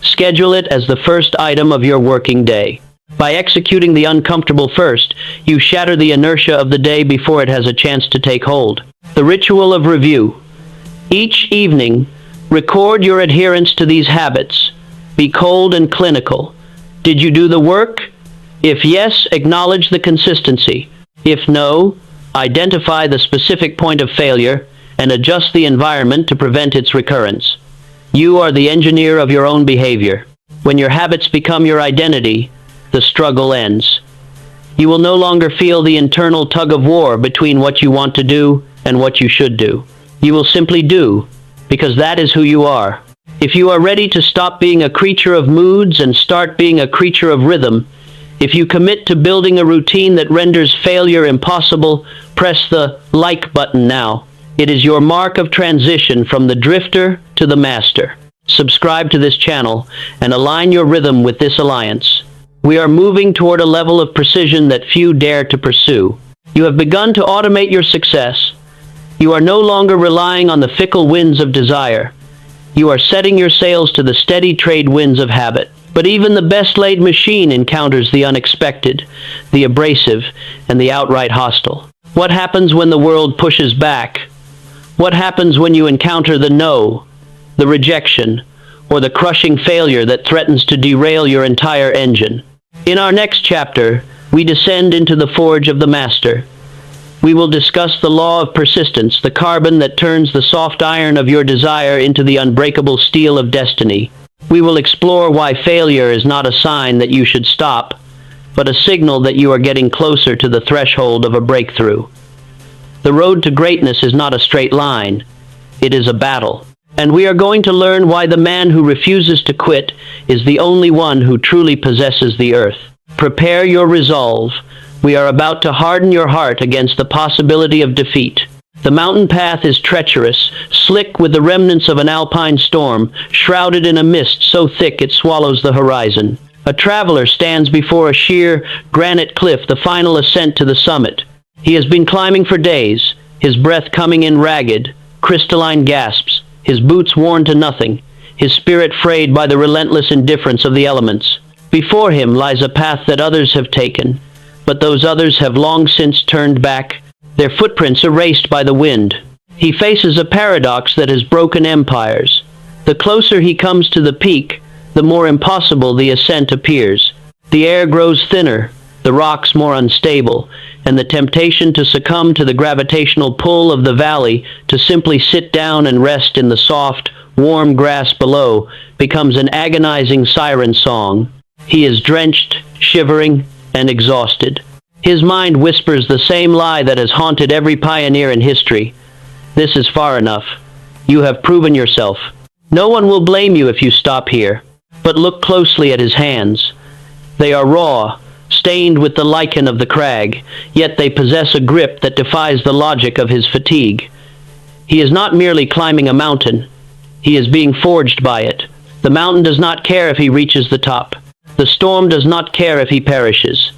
Schedule it as the first item of your working day. By executing the uncomfortable first, you shatter the inertia of the day before it has a chance to take hold. The ritual of review. Each evening, record your adherence to these habits. Be cold and clinical. Did you do the work? If yes, acknowledge the consistency. If no, identify the specific point of failure and adjust the environment to prevent its recurrence. You are the engineer of your own behavior. When your habits become your identity, the struggle ends. You will no longer feel the internal tug of war between what you want to do and what you should do. You will simply do, because that is who you are. If you are ready to stop being a creature of moods and start being a creature of rhythm, if you commit to building a routine that renders failure impossible, press the like button now. It is your mark of transition from the drifter to the master. Subscribe to this channel and align your rhythm with this alliance. We are moving toward a level of precision that few dare to pursue. You have begun to automate your success. You are no longer relying on the fickle winds of desire. You are setting your sails to the steady trade winds of habit. But even the best-laid machine encounters the unexpected, the abrasive, and the outright hostile. What happens when the world pushes back? What happens when you encounter the no, the rejection, or the crushing failure that threatens to derail your entire engine? In our next chapter, we descend into the forge of the master. We will discuss the law of persistence, the carbon that turns the soft iron of your desire into the unbreakable steel of destiny. We will explore why failure is not a sign that you should stop, but a signal that you are getting closer to the threshold of a breakthrough. The road to greatness is not a straight line. It is a battle. And we are going to learn why the man who refuses to quit is the only one who truly possesses the earth. Prepare your resolve. We are about to harden your heart against the possibility of defeat. The mountain path is treacherous, slick with the remnants of an alpine storm, shrouded in a mist so thick it swallows the horizon. A traveler stands before a sheer granite cliff, the final ascent to the summit. He has been climbing for days, his breath coming in ragged, crystalline gasps, his boots worn to nothing, his spirit frayed by the relentless indifference of the elements. Before him lies a path that others have taken, but those others have long since turned back, their footprints erased by the wind. He faces a paradox that has broken empires. The closer he comes to the peak, the more impossible the ascent appears. The air grows thinner, the rocks more unstable, and the temptation to succumb to the gravitational pull of the valley, to simply sit down and rest in the soft, warm grass below, becomes an agonizing siren song. He is drenched, shivering, and exhausted. His mind whispers the same lie that has haunted every pioneer in history. This is far enough. You have proven yourself. No one will blame you if you stop here. But look closely at his hands. They are raw, stained with the lichen of the crag, yet they possess a grip that defies the logic of his fatigue. He is not merely climbing a mountain. He is being forged by it. The mountain does not care if he reaches the top. The storm does not care if he perishes.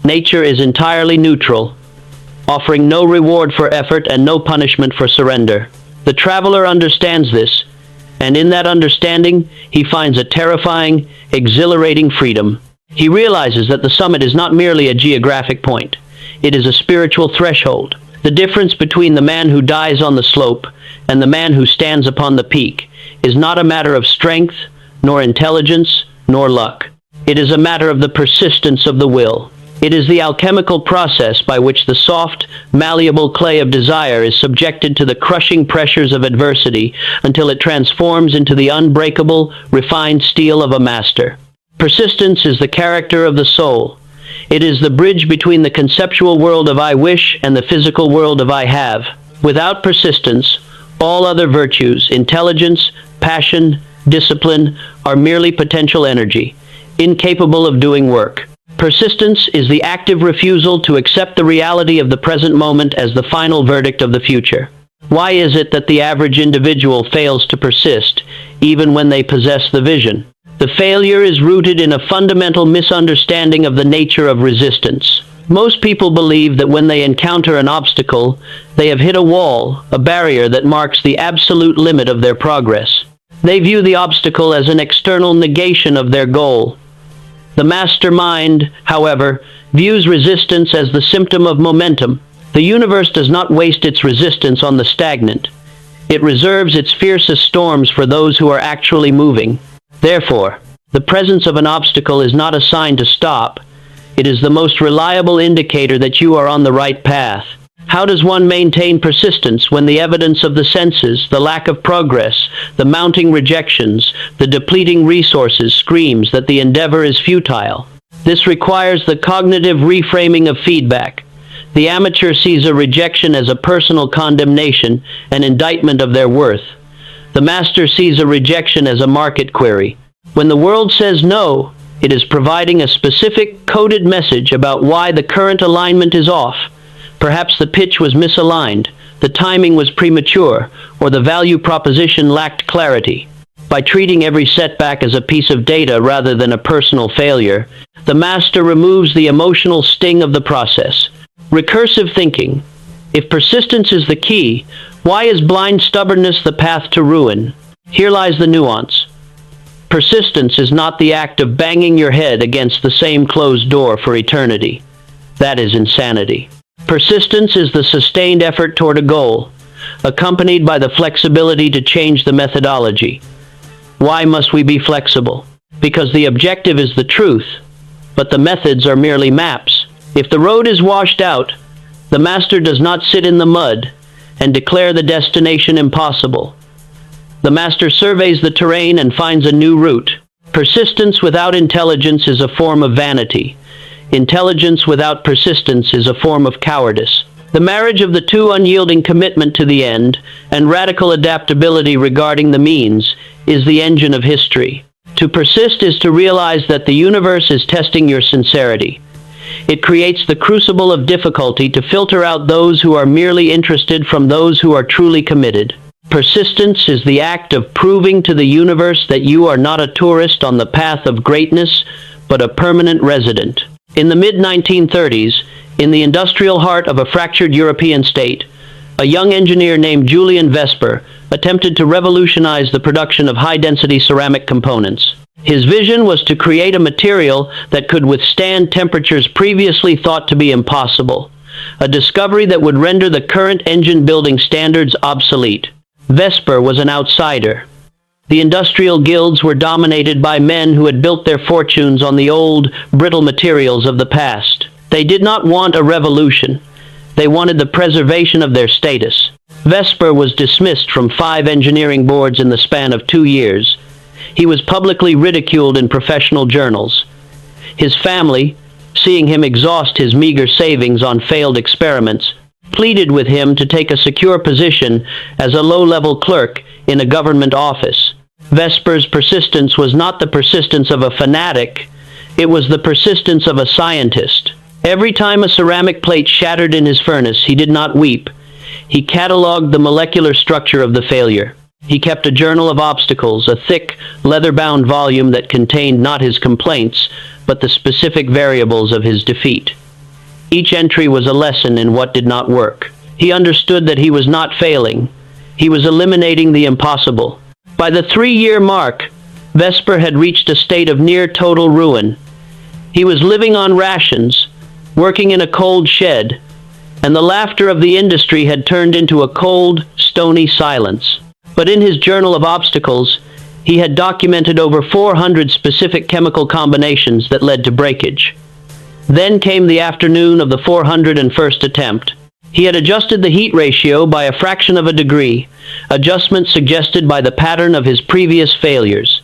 Nature is entirely neutral, offering no reward for effort and no punishment for surrender. The traveler understands this, and in that understanding, he finds a terrifying, exhilarating freedom. He realizes that the summit is not merely a geographic point. It is a spiritual threshold, The difference between the man who dies on the slope and the man who stands upon the peak is not a matter of strength, nor intelligence, nor luck. It is a matter of the persistence of the will. It is the alchemical process by which the soft, malleable clay of desire is subjected to the crushing pressures of adversity until it transforms into the unbreakable, refined steel of a master. Persistence is the character of the soul. It is the bridge between the conceptual world of I wish and the physical world of I have. Without persistence, all other virtues, intelligence, passion, discipline, are merely potential energy, incapable of doing work. Persistence is the active refusal to accept the reality of the present moment as the final verdict of the future. Why is it that the average individual fails to persist, even when they possess the vision? The failure is rooted in a fundamental misunderstanding of the nature of resistance. Most people believe that when they encounter an obstacle, they have hit a wall, a barrier that marks the absolute limit of their progress. They view the obstacle as an external negation of their goal. The mastermind, however, views resistance as the symptom of momentum. The universe does not waste its resistance on the stagnant. It reserves its fiercest storms for those who are actually moving. Therefore, the presence of an obstacle is not a sign to stop. It is the most reliable indicator that you are on the right path. How does one maintain persistence when the evidence of the senses, the lack of progress, the mounting rejections, the depleting resources screams that the endeavor is futile? This requires the cognitive reframing of feedback. The amateur sees a rejection as a personal condemnation, an indictment of their worth. The master sees a rejection as a market query. When the world says no, it is providing a specific, coded message about why the current alignment is off. Perhaps the pitch was misaligned, the timing was premature, or the value proposition lacked clarity. By treating every setback as a piece of data rather than a personal failure, the master removes the emotional sting of the process. Recursive thinking. If persistence is the key, why is blind stubbornness the path to ruin? Here lies the nuance. Persistence is not the act of banging your head against the same closed door for eternity. That is insanity. Persistence is the sustained effort toward a goal, accompanied by the flexibility to change the methodology. Why must we be flexible? Because the objective is the truth, but the methods are merely maps. If the road is washed out, the master does not sit in the mud and declare the destination impossible. The master surveys the terrain and finds a new route. Persistence without intelligence is a form of vanity. Intelligence without persistence is a form of cowardice. The marriage of the two, unyielding commitment to the end and radical adaptability regarding the means, is the engine of history. To persist is to realize that the universe is testing your sincerity. It creates the crucible of difficulty to filter out those who are merely interested from those who are truly committed. Persistence is the act of proving to the universe that you are not a tourist on the path of greatness, but a permanent resident. In the mid-1930s, in the industrial heart of a fractured European state, a young engineer named Julian Vesper attempted to revolutionize the production of high-density ceramic components. His vision was to create a material that could withstand temperatures previously thought to be impossible, a discovery that would render the current engine-building standards obsolete. Vesper was an outsider. The industrial guilds were dominated by men who had built their fortunes on the old, brittle materials of the past. They did not want a revolution. They wanted the preservation of their status. Vesper was dismissed from 5 engineering boards in the span of 2 years. He was publicly ridiculed in professional journals. His family, seeing him exhaust his meager savings on failed experiments, pleaded with him to take a secure position as a low-level clerk in a government office. Vesper's persistence was not the persistence of a fanatic, it was the persistence of a scientist. Every time a ceramic plate shattered in his furnace, he did not weep. He catalogued the molecular structure of the failure. He kept a journal of obstacles, a thick, leather-bound volume that contained not his complaints, but the specific variables of his defeat. Each entry was a lesson in what did not work. He understood that he was not failing. He was eliminating the impossible. By the 3-year mark, Vesper had reached a state of near total ruin. He was living on rations, working in a cold shed, and the laughter of the industry had turned into a cold, stony silence. But in his journal of obstacles, he had documented over 400 specific chemical combinations that led to breakage. Then came the afternoon of the 401st attempt. He had adjusted the heat ratio by a fraction of a degree, adjustment suggested by the pattern of his previous failures.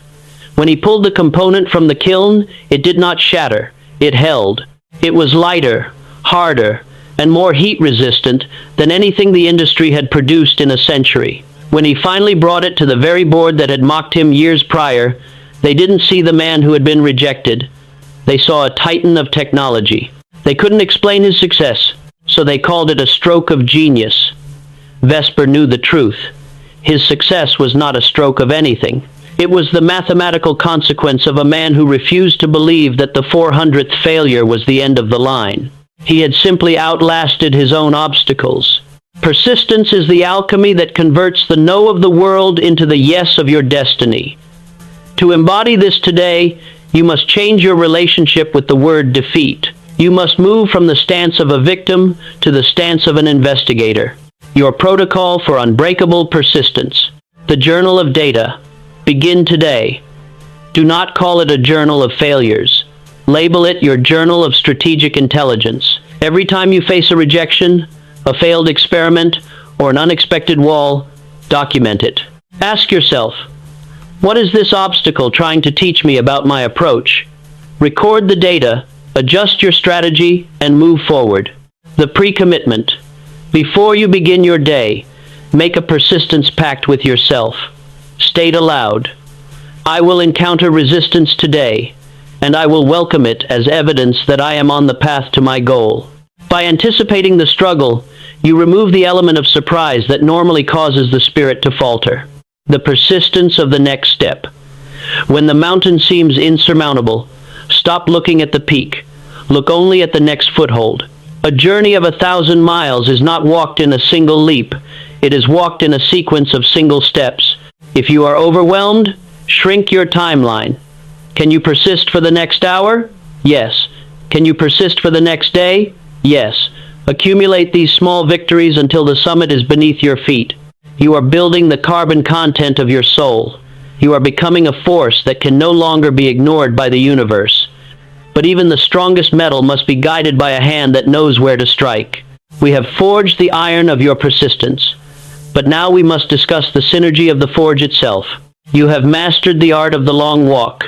When he pulled the component from the kiln, it did not shatter, it held. It was lighter, harder, and more heat-resistant than anything the industry had produced in a century. When he finally brought it to the very board that had mocked him years prior, they didn't see the man who had been rejected. They saw a titan of technology. They couldn't explain his success, so they called it a stroke of genius. Vesper knew the truth. His success was not a stroke of anything. It was the mathematical consequence of a man who refused to believe that the 400th failure was the end of the line. He had simply outlasted his own obstacles. Persistence is the alchemy that converts the no of the world into the yes of your destiny. To embody this today, you must change your relationship with the word defeat. You must move from the stance of a victim to the stance of an investigator. Your protocol for unbreakable persistence. The Journal of Data. Begin today. Do not call it a journal of failures. Label it your journal of strategic intelligence. Every time you face a rejection, a failed experiment, or an unexpected wall, document it. Ask yourself, what is this obstacle trying to teach me about my approach? Record the data, adjust your strategy, and move forward. The pre-commitment. Before you begin your day, make a persistence pact with yourself. State aloud, I will encounter resistance today, and I will welcome it as evidence that I am on the path to my goal. By anticipating the struggle, you remove the element of surprise that normally causes the spirit to falter. The persistence of the next step. When the mountain seems insurmountable, stop looking at the peak. Look only at the next foothold. A journey of 1,000 miles is not walked in a single leap. It is walked in a sequence of single steps. If you are overwhelmed, shrink your timeline. Can you persist for the next hour? Yes. Can you persist for the next day? Yes. Accumulate these small victories until the summit is beneath your feet. You are building the carbon content of your soul. You are becoming a force that can no longer be ignored by the universe. But even the strongest metal must be guided by a hand that knows where to strike. We have forged the iron of your persistence. But now we must discuss the synergy of the forge itself. You have mastered the art of the long walk.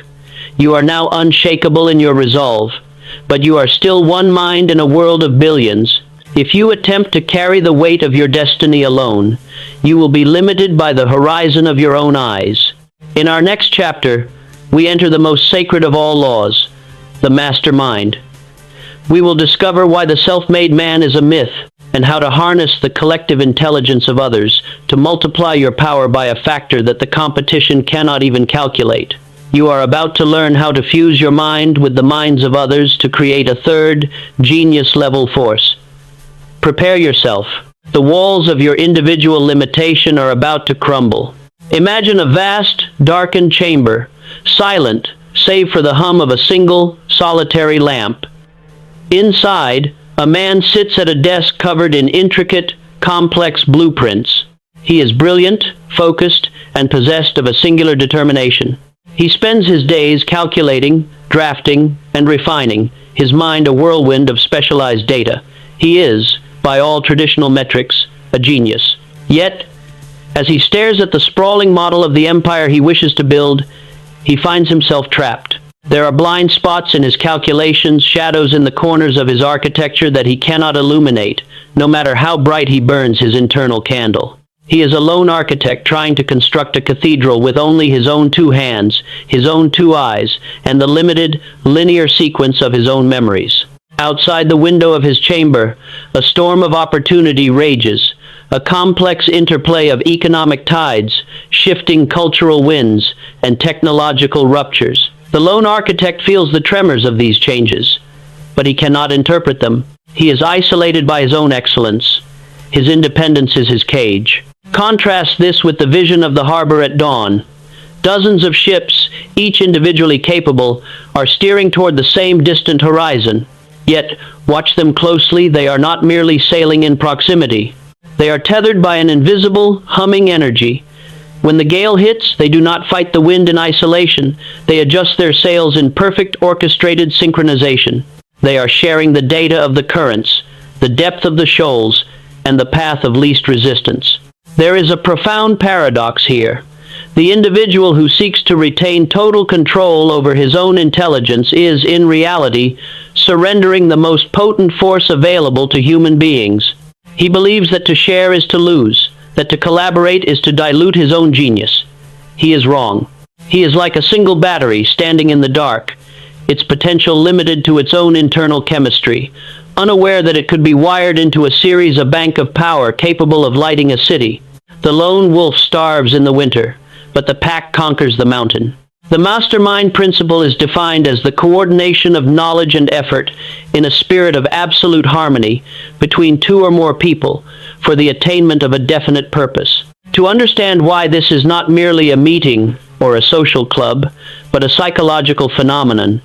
You are now unshakable in your resolve. But you are still one mind in a world of billions. If you attempt to carry the weight of your destiny alone, you will be limited by the horizon of your own eyes. In our next chapter, we enter the most sacred of all laws, the mastermind. We will discover why the self-made man is a myth, and how to harness the collective intelligence of others to multiply your power by a factor that the competition cannot even calculate. You are about to learn how to fuse your mind with the minds of others to create a third, genius-level force. Prepare yourself. The walls of your individual limitation are about to crumble. Imagine a vast, darkened chamber, silent, save for the hum of a single, solitary lamp. Inside, a man sits at a desk covered in intricate, complex blueprints. He is brilliant, focused, and possessed of a singular determination. He spends his days calculating, drafting, and refining, his mind a whirlwind of specialized data. He is, by all traditional metrics, a genius. Yet, as he stares at the sprawling model of the empire he wishes to build, he finds himself trapped. There are blind spots in his calculations, shadows in the corners of his architecture that he cannot illuminate, no matter how bright he burns his internal candle. He is a lone architect trying to construct a cathedral with only his own two hands, his own two eyes, and the limited, linear sequence of his own memories. Outside the window of his chamber, a storm of opportunity rages, a complex interplay of economic tides, shifting cultural winds, and technological ruptures. The lone architect feels the tremors of these changes, but he cannot interpret them. He is isolated by his own excellence. His independence is his cage. Contrast this with the vision of the harbor at dawn. Dozens of ships, each individually capable, are steering toward the same distant horizon. Yet, Watch them closely, they are not merely sailing in proximity. They are tethered by an invisible, humming energy. When the gale hits, they do not fight the wind in isolation. They adjust their sails in perfect orchestrated synchronization. They are sharing the data of the currents, the depth of the shoals, and the path of least resistance. There is a profound paradox here. The individual who seeks to retain total control over his own intelligence is, in reality, surrendering the most potent force available to human beings. He believes that to share is to lose, that to collaborate is to dilute his own genius. He is wrong. He is like a single battery standing in the dark, its potential limited to its own internal chemistry, unaware that it could be wired into a series of bank of power capable of lighting a city. The lone wolf starves in the winter, but the pack conquers the mountain. The mastermind principle is defined as the coordination of knowledge and effort in a spirit of absolute harmony between two or more people for the attainment of a definite purpose. To understand why this is not merely a meeting or a social club, but a psychological phenomenon,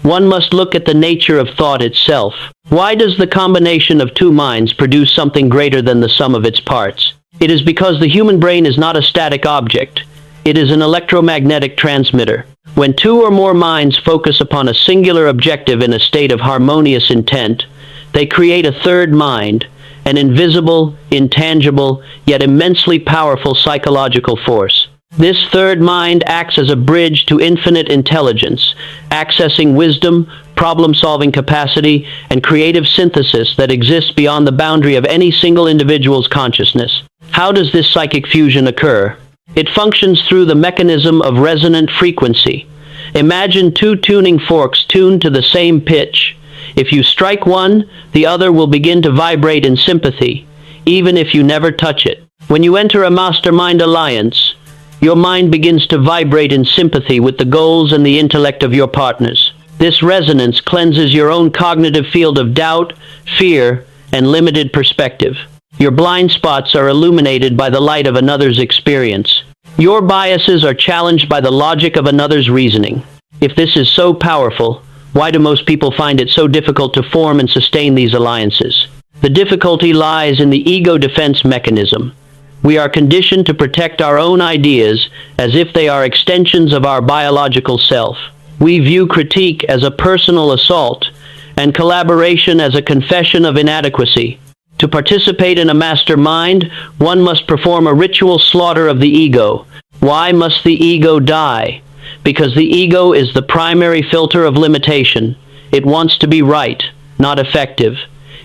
one must look at the nature of thought itself. Why does the combination of two minds produce something greater than the sum of its parts? It is because the human brain is not a static object. It is an electromagnetic transmitter. When two or more minds focus upon a singular objective in a state of harmonious intent, they create a third mind, an invisible, intangible, yet immensely powerful psychological force. This third mind acts as a bridge to infinite intelligence, accessing wisdom, problem-solving capacity, and creative synthesis that exists beyond the boundary of any single individual's consciousness. How does this psychic fusion occur? It functions through the mechanism of resonant frequency. Imagine two tuning forks tuned to the same pitch. If you strike one, the other will begin to vibrate in sympathy, even if you never touch it. When you enter a mastermind alliance, your mind begins to vibrate in sympathy with the goals and the intellect of your partners. This resonance cleanses your own cognitive field of doubt, fear, and limited perspective. Your blind spots are illuminated by the light of another's experience. Your biases are challenged by the logic of another's reasoning. If this is so powerful, why do most people find it so difficult to form and sustain these alliances? The difficulty lies in the ego defense mechanism. We are conditioned to protect our own ideas as if they are extensions of our biological self. We view critique as a personal assault and collaboration as a confession of inadequacy. To participate in a mastermind, one must perform a ritual slaughter of the ego. Why must the ego die? Because the ego is the primary filter of limitation. It wants to be right, not effective.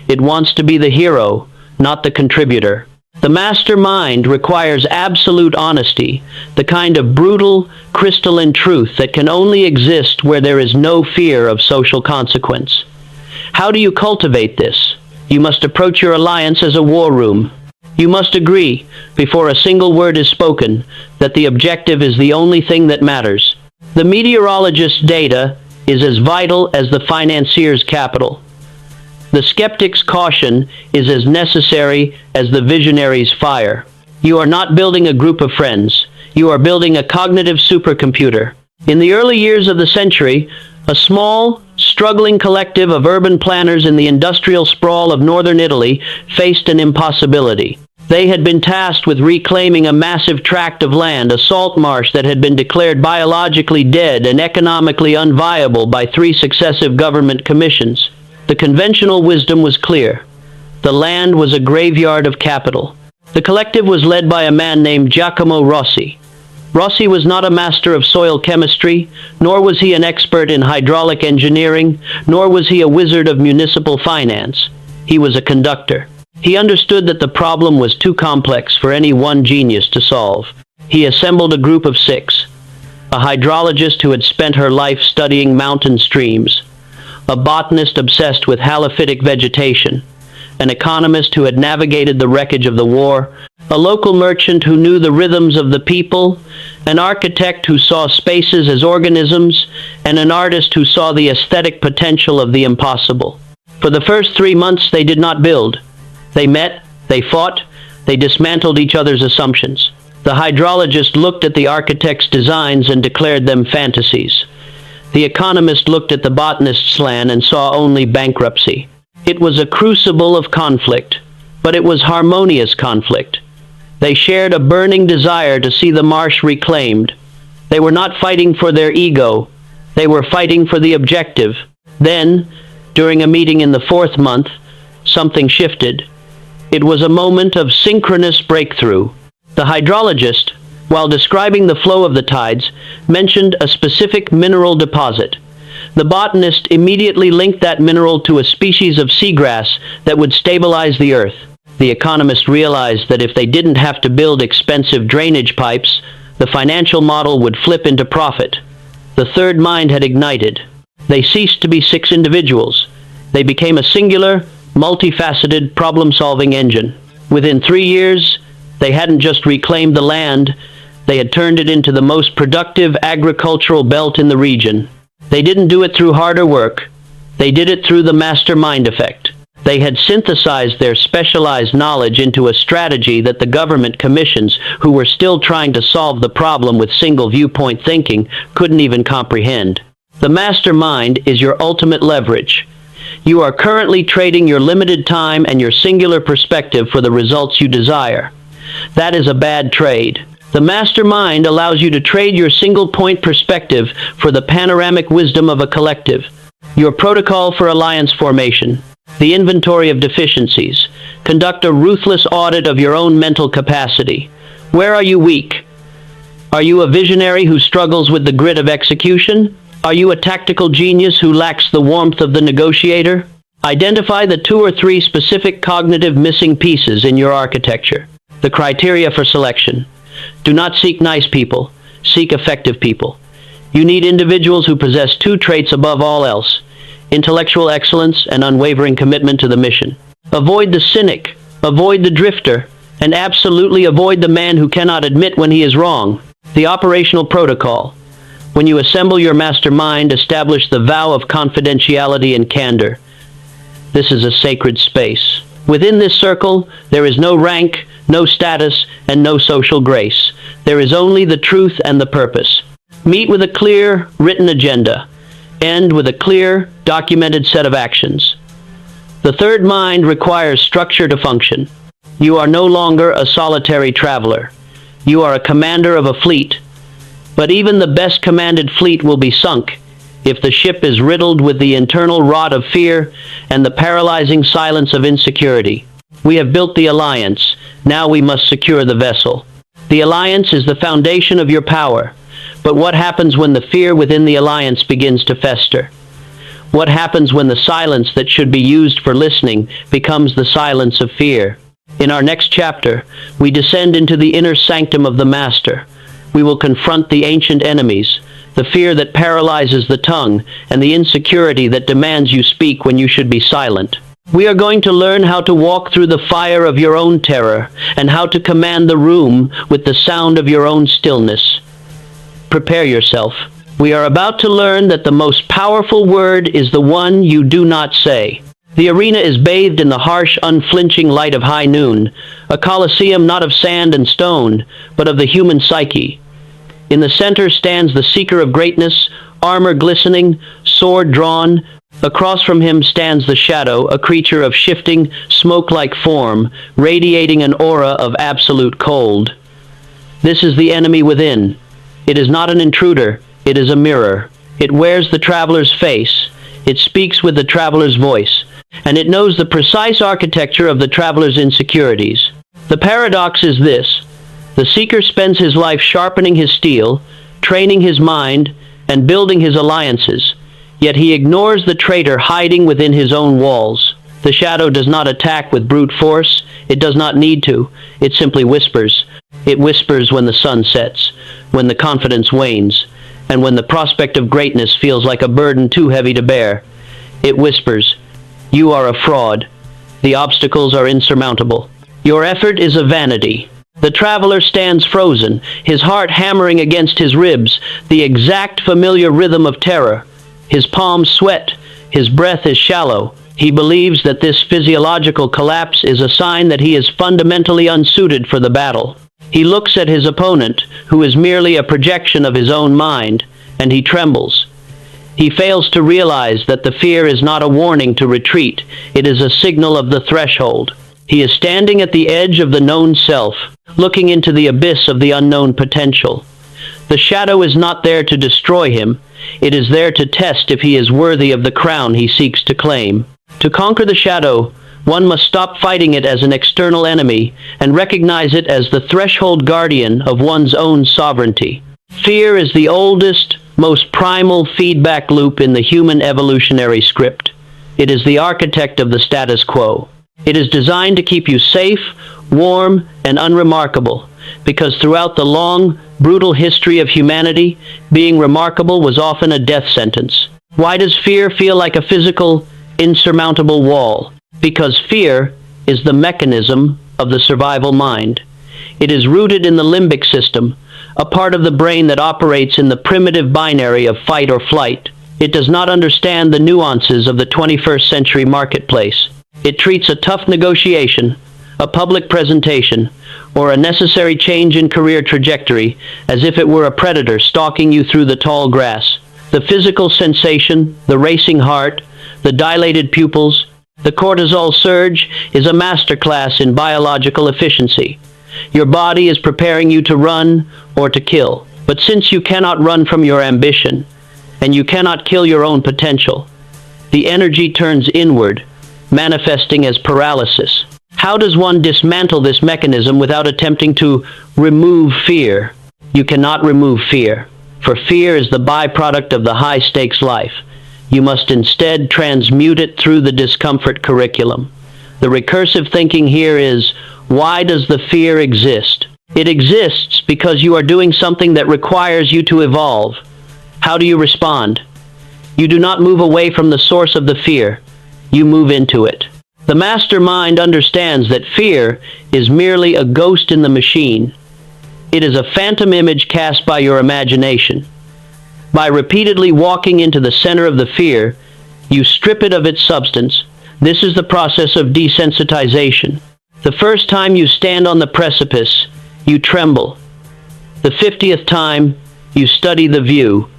It wants to be the hero, not the contributor. The mastermind requires absolute honesty, the kind of brutal, crystalline truth that can only exist where there is no fear of social consequence. How do you cultivate this? You must approach your alliance as a war room. You must agree, before a single word is spoken, that the objective is the only thing that matters. The meteorologist's data is as vital as the financier's capital. The skeptic's caution is as necessary as the visionary's fire. You are not building a group of friends. You are building a cognitive supercomputer. In the early years of the century, a small, struggling collective of urban planners in the industrial sprawl of northern Italy faced an impossibility. They had been tasked with reclaiming a massive tract of land, a salt marsh that had been declared biologically dead and economically unviable by 3 successive government commissions. The conventional wisdom was clear. The land was a graveyard of capital. The collective was led by a man named Giacomo Rossi. Rossi was not a master of soil chemistry, nor was he an expert in hydraulic engineering, nor was he a wizard of municipal finance. He was a conductor. He understood that the problem was too complex for any one genius to solve. He assembled a group of 6. A hydrologist who had spent her life studying mountain streams, a botanist obsessed with halophytic vegetation, an economist who had navigated the wreckage of the war, a local merchant who knew the rhythms of the people, an architect who saw spaces as organisms, and an artist who saw the aesthetic potential of the impossible. For the first 3 months they did not build. They met, they fought, they dismantled each other's assumptions. The hydrologist looked at the architect's designs and declared them fantasies. The economist looked at the botanist's plan and saw only bankruptcy. It was a crucible of conflict, but it was harmonious conflict. They shared a burning desire to see the marsh reclaimed. They were not fighting for their ego. They were fighting for the objective. Then, during a meeting in the fourth month, something shifted. It was a moment of synchronous breakthrough. The hydrologist, while describing the flow of the tides, mentioned a specific mineral deposit. The botanist immediately linked that mineral to a species of seagrass that would stabilize the earth. The economist realized that if they didn't have to build expensive drainage pipes, the financial model would flip into profit. The third mind had ignited. They ceased to be six individuals. They became a singular, multifaceted, problem-solving engine. Within 3 years, they hadn't just reclaimed the land, they had turned it into the most productive agricultural belt in the region. They didn't do it through harder work. They did it through the mastermind effect. They had synthesized their specialized knowledge into a strategy that the government commissions, who were still trying to solve the problem with single viewpoint thinking, couldn't even comprehend. The mastermind is your ultimate leverage. You are currently trading your limited time and your singular perspective for the results you desire. That is a bad trade. The mastermind allows you to trade your single-point perspective for the panoramic wisdom of a collective. Your protocol for alliance formation. The inventory of deficiencies. Conduct a ruthless audit of your own mental capacity. Where are you weak? Are you a visionary who struggles with the grit of execution? Are you a tactical genius who lacks the warmth of the negotiator? Identify the 2 or 3 specific cognitive missing pieces in your architecture. The criteria for selection. Do not seek nice people. Seek effective people. You need individuals who possess 2 traits above all else: intellectual excellence and unwavering commitment to the mission. Avoid the cynic, avoid the drifter, and absolutely avoid the man who cannot admit when he is wrong. The operational protocol. When you assemble your mastermind, establish the vow of confidentiality and candor. This is a sacred space. Within this circle, there is no rank, no status, and no social grace. There is only the truth and the purpose. Meet with a clear, written agenda. End with a clear, documented set of actions. The third mind requires structure to function. You are no longer a solitary traveler. You are a commander of a fleet. But even the best commanded fleet will be sunk if the ship is riddled with the internal rot of fear and the paralyzing silence of insecurity. We have built the alliance. Now we must secure the vessel. The alliance is the foundation of your power. But what happens when the fear within the alliance begins to fester? What happens when the silence that should be used for listening becomes the silence of fear? In our next chapter, we descend into the inner sanctum of the master. We will confront the ancient enemies, the fear that paralyzes the tongue, and the insecurity that demands you speak when you should be silent. We are going to learn how to walk through the fire of your own terror, and how to command the room with the sound of your own stillness. Prepare yourself. We are about to learn that the most powerful word is the one you do not say. The arena is bathed in the harsh, unflinching light of high noon, a coliseum not of sand and stone, but of the human psyche. In the center stands the seeker of greatness, armor glistening, sword drawn. Across from him stands the shadow, a creature of shifting, smoke-like form, radiating an aura of absolute cold. This is the enemy within. It is not an intruder, it is a mirror. It wears the traveler's face, it speaks with the traveler's voice, and it knows the precise architecture of the traveler's insecurities. The paradox is this: the seeker spends his life sharpening his steel, training his mind, and building his alliances, yet he ignores the traitor hiding within his own walls. The shadow does not attack with brute force, it does not need to, it simply whispers. It whispers when the sun sets, when the confidence wanes, and when the prospect of greatness feels like a burden too heavy to bear. It whispers, "You are a fraud. The obstacles are insurmountable. Your effort is a vanity." The traveler stands frozen, his heart hammering against his ribs, the exact familiar rhythm of terror. His palms sweat, his breath is shallow. He believes that this physiological collapse is a sign that he is fundamentally unsuited for the battle. He looks at his opponent, who is merely a projection of his own mind, and he trembles. He fails to realize that the fear is not a warning to retreat, it is a signal of the threshold. He is standing at the edge of the known self, looking into the abyss of the unknown potential. The shadow is not there to destroy him, it is there to test if he is worthy of the crown he seeks to claim. To conquer the shadow, one must stop fighting it as an external enemy and recognize it as the threshold guardian of one's own sovereignty. Fear is the oldest, most primal feedback loop in the human evolutionary script. It is the architect of the status quo. It is designed to keep you safe, warm, and unremarkable, because throughout the long, brutal history of humanity, being remarkable was often a death sentence. Why does fear feel like a physical, insurmountable wall? Because fear is the mechanism of the survival mind. It is rooted in the limbic system, a part of the brain that operates in the primitive binary of fight or flight. It does not understand the nuances of the 21st century marketplace. It treats a tough negotiation, a public presentation, or a necessary change in career trajectory as if it were a predator stalking you through the tall grass. The physical sensation, the racing heart, the dilated pupils, the cortisol surge is a masterclass in biological efficiency. Your body is preparing you to run or to kill. But since you cannot run from your ambition, and you cannot kill your own potential, the energy turns inward, manifesting as paralysis. How does one dismantle this mechanism without attempting to remove fear? You cannot remove fear, for fear is the byproduct of the high-stakes life. You must instead transmute it through the discomfort curriculum. The recursive thinking here is, why does the fear exist? It exists because you are doing something that requires you to evolve. How do you respond? You do not move away from the source of the fear. You move into it. The mastermind understands that fear is merely a ghost in the machine. It is a phantom image cast by your imagination. By repeatedly walking into the center of the fear, you strip it of its substance. This is the process of desensitization. The first time you stand on the precipice, you tremble. The 50th time, you study the view.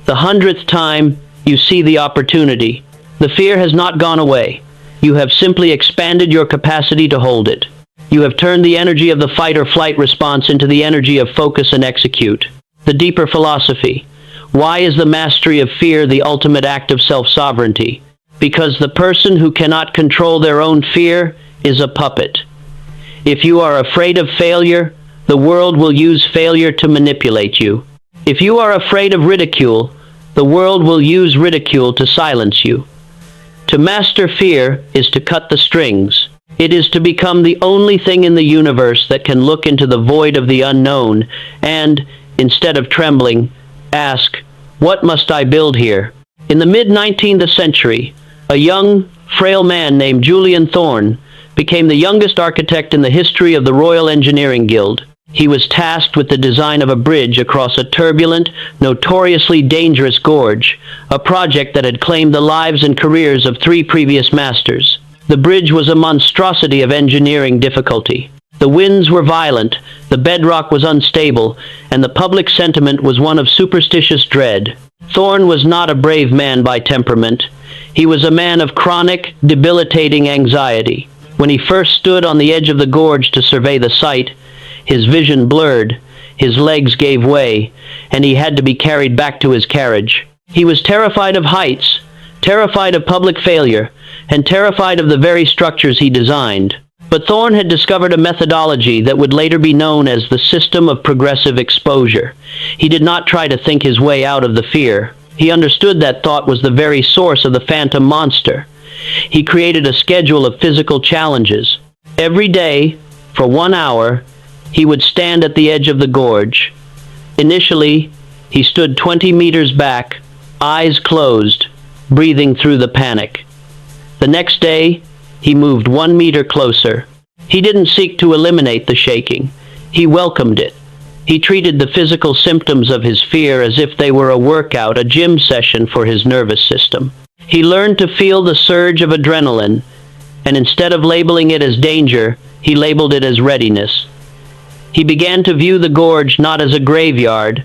The 100th time, you see the opportunity. The fear has not gone away. You have simply expanded your capacity to hold it. You have turned the energy of the fight or flight response into the energy of focus and execute. The deeper philosophy. Why is the mastery of fear the ultimate act of self-sovereignty? Because the person who cannot control their own fear is a puppet. If you are afraid of failure, the world will use failure to manipulate you. If you are afraid of ridicule, the world will use ridicule to silence you. To master fear is to cut the strings. It is to become the only thing in the universe that can look into the void of the unknown and, instead of trembling, ask, what must I build here? In the mid-19th century, a young, frail man named Julian Thorne became the youngest architect in the history of the Royal Engineering Guild. He was tasked with the design of a bridge across a turbulent, notoriously dangerous gorge, a project that had claimed the lives and careers of 3 previous masters. The bridge was a monstrosity of engineering difficulty. The winds were violent, the bedrock was unstable, and the public sentiment was one of superstitious dread. Thorne was not a brave man by temperament. He was a man of chronic, debilitating anxiety. When he first stood on the edge of the gorge to survey the site, his vision blurred, his legs gave way, and he had to be carried back to his carriage. He was terrified of heights, terrified of public failure, and terrified of the very structures he designed. But Thorne had discovered a methodology that would later be known as the system of progressive exposure. He did not try to think his way out of the fear. He understood that thought was the very source of the phantom monster. He created a schedule of physical challenges. Every day, for 1 hour, he would stand at the edge of the gorge. Initially, he stood 20 meters back, eyes closed, breathing through the panic. The next day, he moved 1 meter closer. He didn't seek to eliminate the shaking. He welcomed it. He treated the physical symptoms of his fear as if they were a workout, a gym session for his nervous system. He learned to feel the surge of adrenaline, and instead of labeling it as danger, he labeled it as readiness. He began to view the gorge not as a graveyard,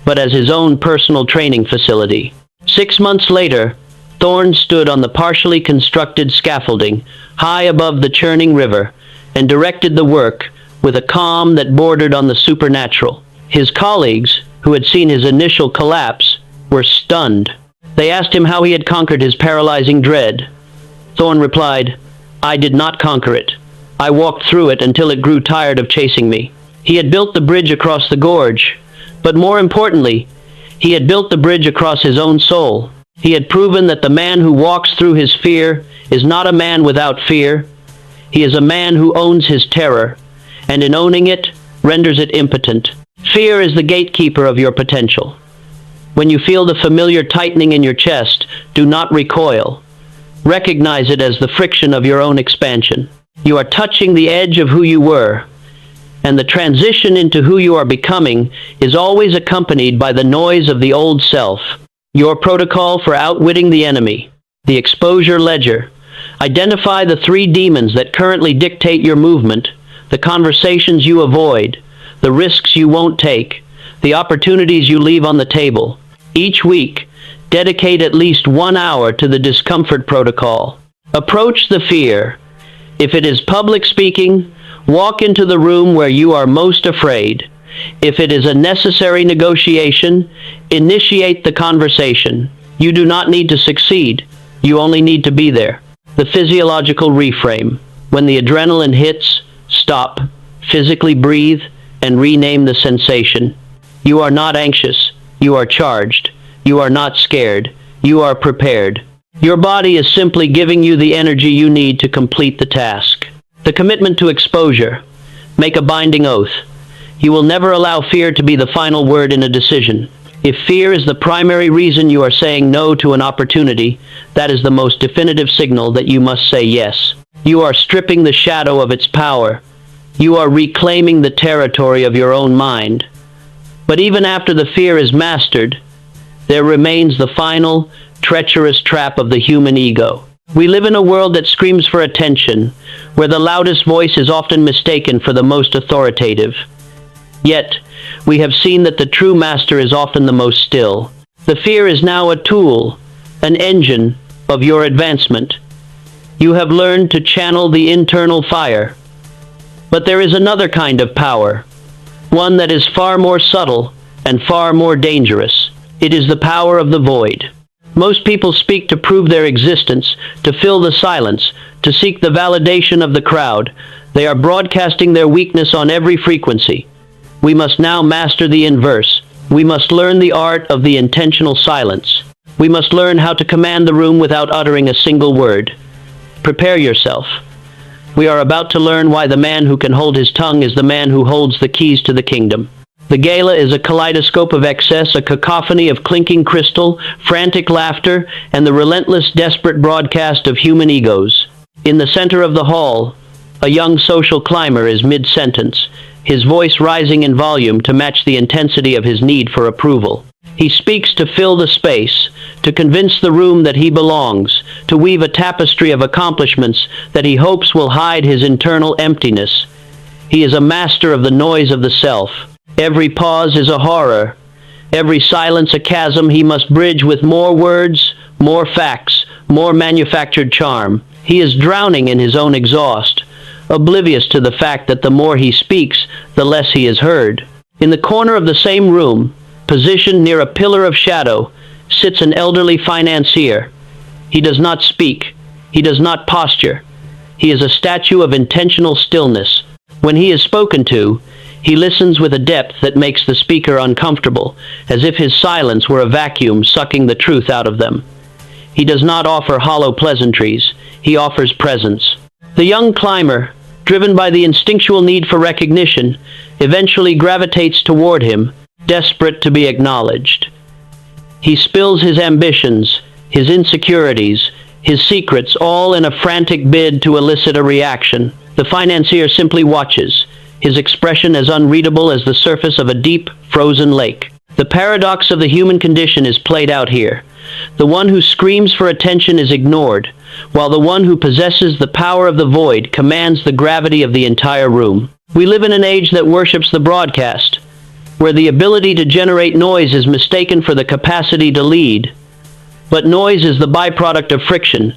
but as his own personal training facility. 6 months later, Thorne stood on the partially constructed scaffolding, high above the churning river, and directed the work with a calm that bordered on the supernatural. His colleagues, who had seen his initial collapse, were stunned. They asked him how he had conquered his paralyzing dread. Thorne replied, "I did not conquer it. I walked through it until it grew tired of chasing me." He had built the bridge across the gorge, but more importantly, he had built the bridge across his own soul. He had proven that the man who walks through his fear is not a man without fear. He is a man who owns his terror, and in owning it, renders it impotent. Fear is the gatekeeper of your potential. When you feel the familiar tightening in your chest, do not recoil. Recognize it as the friction of your own expansion. You are touching the edge of who you were, and the transition into who you are becoming is always accompanied by the noise of the old self. Your protocol for outwitting the enemy. The exposure ledger. Identify the 3 demons that currently dictate your movement, the conversations you avoid, the risks you won't take, the opportunities you leave on the table. Each week, dedicate at least 1 hour to the discomfort protocol. Approach the fear. If it is public speaking, walk into the room where you are most afraid. If it is a necessary negotiation, initiate the conversation. You do not need to succeed. You only need to be there. The physiological reframe. When the adrenaline hits, stop, physically breathe, and rename the sensation. You are not anxious. You are charged. You are not scared. You are prepared. Your body is simply giving you the energy you need to complete the task. The commitment to exposure. Make a binding oath. You will never allow fear to be the final word in a decision. If fear is the primary reason you are saying no to an opportunity, that is the most definitive signal that you must say yes. You are stripping the shadow of its power. You are reclaiming the territory of your own mind. But even after the fear is mastered, there remains the final, treacherous trap of the human ego. We live in a world that screams for attention, where the loudest voice is often mistaken for the most authoritative. Yet, we have seen that the true master is often the most still. The fear is now a tool, an engine of your advancement. You have learned to channel the internal fire. But there is another kind of power, one that is far more subtle and far more dangerous. It is the power of the void. Most people speak to prove their existence, to fill the silence, to seek the validation of the crowd. They are broadcasting their weakness on every frequency. We must now master the inverse. We must learn the art of the intentional silence. We must learn how to command the room without uttering a single word. Prepare yourself. We are about to learn why the man who can hold his tongue is the man who holds the keys to the kingdom. The gala is a kaleidoscope of excess, a cacophony of clinking crystal, frantic laughter, and the relentless, desperate broadcast of human egos. In the center of the hall, a young social climber is mid-sentence, his voice rising in volume to match the intensity of his need for approval. He speaks to fill the space, to convince the room that he belongs, to weave a tapestry of accomplishments that he hopes will hide his internal emptiness. He is a master of the noise of the self. Every pause is a horror. Every silence a chasm he must bridge with more words, more facts, more manufactured charm. He is drowning in his own exhaust, oblivious to the fact that the more he speaks, the less he is heard. In the corner of the same room, positioned near a pillar of shadow, sits an elderly financier. He does not speak. He does not posture. He is a statue of intentional stillness. When he is spoken to, he listens with a depth that makes the speaker uncomfortable, as if his silence were a vacuum sucking the truth out of them. He does not offer hollow pleasantries. He offers presence. The young climber, driven by the instinctual need for recognition, eventually gravitates toward him, desperate to be acknowledged. He spills his ambitions, his insecurities, his secrets, all in a frantic bid to elicit a reaction. The financier simply watches, his expression as unreadable as the surface of a deep, frozen lake. The paradox of the human condition is played out here. The one who screams for attention is ignored, while the one who possesses the power of the void commands the gravity of the entire room. We live in an age that worships the broadcast, where the ability to generate noise is mistaken for the capacity to lead. But noise is the byproduct of friction,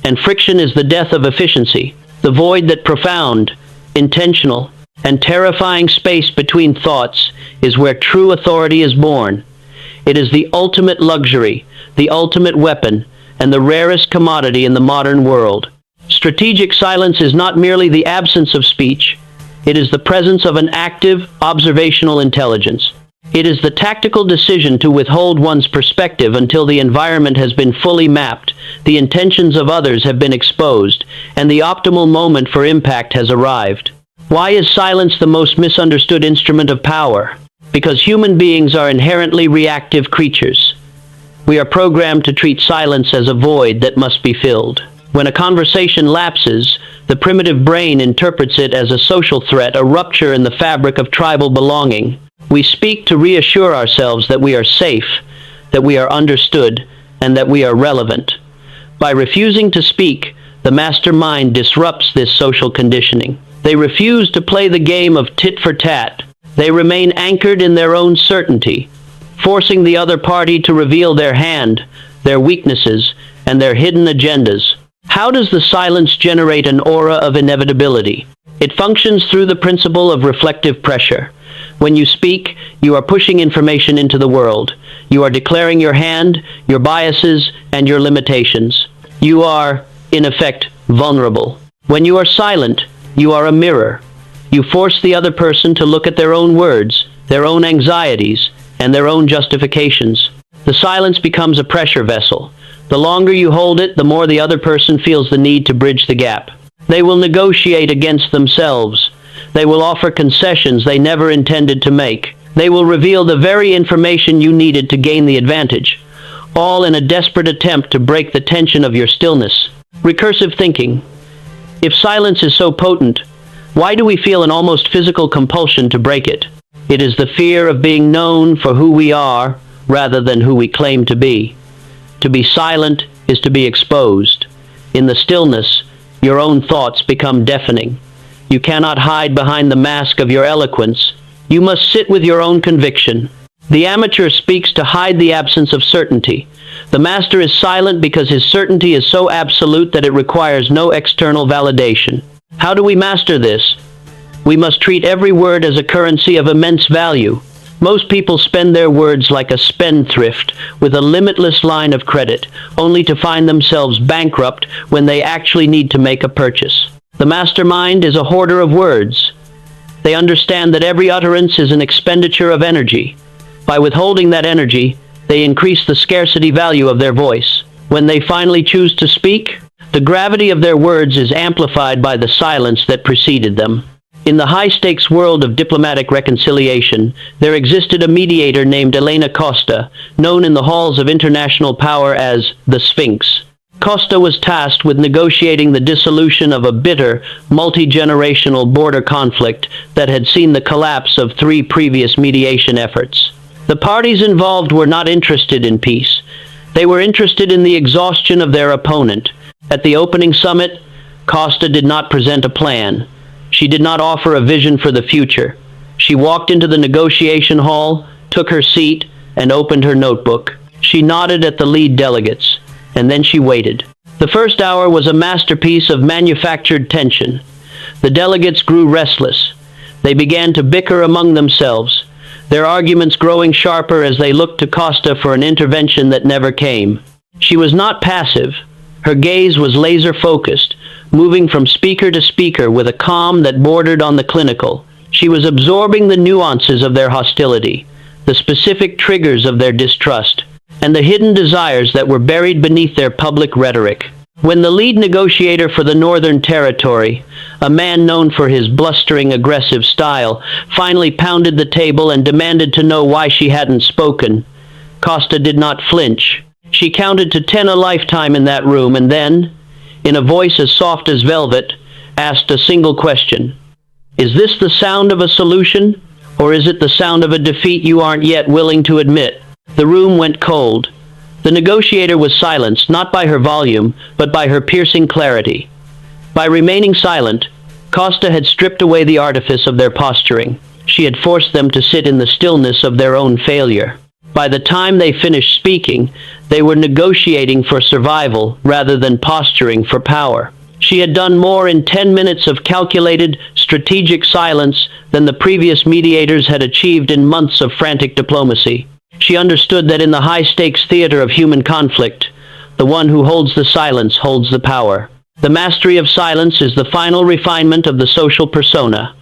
and friction is the death of efficiency. The void, that profound, intentional, and terrifying space between thoughts, is where true authority is born. It is the ultimate luxury, the ultimate weapon, and the rarest commodity in the modern world. Strategic silence is not merely the absence of speech, it is the presence of an active, observational intelligence. It is the tactical decision to withhold one's perspective until the environment has been fully mapped, the intentions of others have been exposed, and the optimal moment for impact has arrived. Why is silence the most misunderstood instrument of power? Because human beings are inherently reactive creatures. We are programmed to treat silence as a void that must be filled. When a conversation lapses, the primitive brain interprets it as a social threat, a rupture in the fabric of tribal belonging. We speak to reassure ourselves that we are safe, that we are understood, and that we are relevant. By refusing to speak, the mastermind disrupts this social conditioning. They refuse to play the game of tit for tat. They remain anchored in their own certainty, forcing the other party to reveal their hand, their weaknesses, and their hidden agendas. How does the silence generate an aura of inevitability? It functions through the principle of reflective pressure. When you speak, you are pushing information into the world. You are declaring your hand, your biases, and your limitations. You are, in effect, vulnerable. When you are silent, you are a mirror. You force the other person to look at their own words, their own anxieties, and their own justifications. The silence becomes a pressure vessel. The longer you hold it, the more the other person feels the need to bridge the gap. They will negotiate against themselves. They will offer concessions they never intended to make. They will reveal the very information you needed to gain the advantage, all in a desperate attempt to break the tension of your stillness. Recursive thinking. If silence is so potent, why do we feel an almost physical compulsion to break it? It is the fear of being known for who we are rather than who we claim to be. To be silent is to be exposed. In the stillness, your own thoughts become deafening. You cannot hide behind the mask of your eloquence. You must sit with your own conviction. The amateur speaks to hide the absence of certainty. The master is silent because his certainty is so absolute that it requires no external validation. How do we master this? We must treat every word as a currency of immense value. Most people spend their words like a spendthrift, with a limitless line of credit, only to find themselves bankrupt when they actually need to make a purchase. The mastermind is a hoarder of words. They understand that every utterance is an expenditure of energy. By withholding that energy, they increase the scarcity value of their voice. When they finally choose to speak, the gravity of their words is amplified by the silence that preceded them. In the high-stakes world of diplomatic reconciliation, there existed a mediator named Elena Costa, known in the halls of international power as the Sphinx. Costa was tasked with negotiating the dissolution of a bitter, multi-generational border conflict that had seen the collapse of 3 previous mediation efforts. The parties involved were not interested in peace. They were interested in the exhaustion of their opponent. At the opening summit, Costa did not present a plan. She did not offer a vision for the future. She walked into the negotiation hall, took her seat, and opened her notebook. She nodded at the lead delegates, and then she waited. The first hour was a masterpiece of manufactured tension. The delegates grew restless. They began to bicker among themselves, their arguments growing sharper as they looked to Costa for an intervention that never came. She was not passive. Her gaze was laser-focused, moving from speaker to speaker with a calm that bordered on the clinical. She was absorbing the nuances of their hostility, the specific triggers of their distrust, and the hidden desires that were buried beneath their public rhetoric. When the lead negotiator for the Northern Territory, a man known for his blustering, aggressive style, finally pounded the table and demanded to know why she hadn't spoken, Costa did not flinch. She counted to 10 a lifetime in that room and then, in a voice as soft as velvet, asked a single question. Is this the sound of a solution, or is it the sound of a defeat you aren't yet willing to admit? The room went cold. The negotiator was silenced, not by her volume, but by her piercing clarity. By remaining silent, Costa had stripped away the artifice of their posturing. She had forced them to sit in the stillness of their own failure. By the time they finished speaking, They were negotiating for survival rather than posturing for power. She had done more in 10 minutes of calculated, strategic silence than the previous mediators had achieved in months of frantic diplomacy. She understood that in the high-stakes theater of human conflict, the one who holds the silence holds the power. The mastery of silence is the final refinement of the social persona.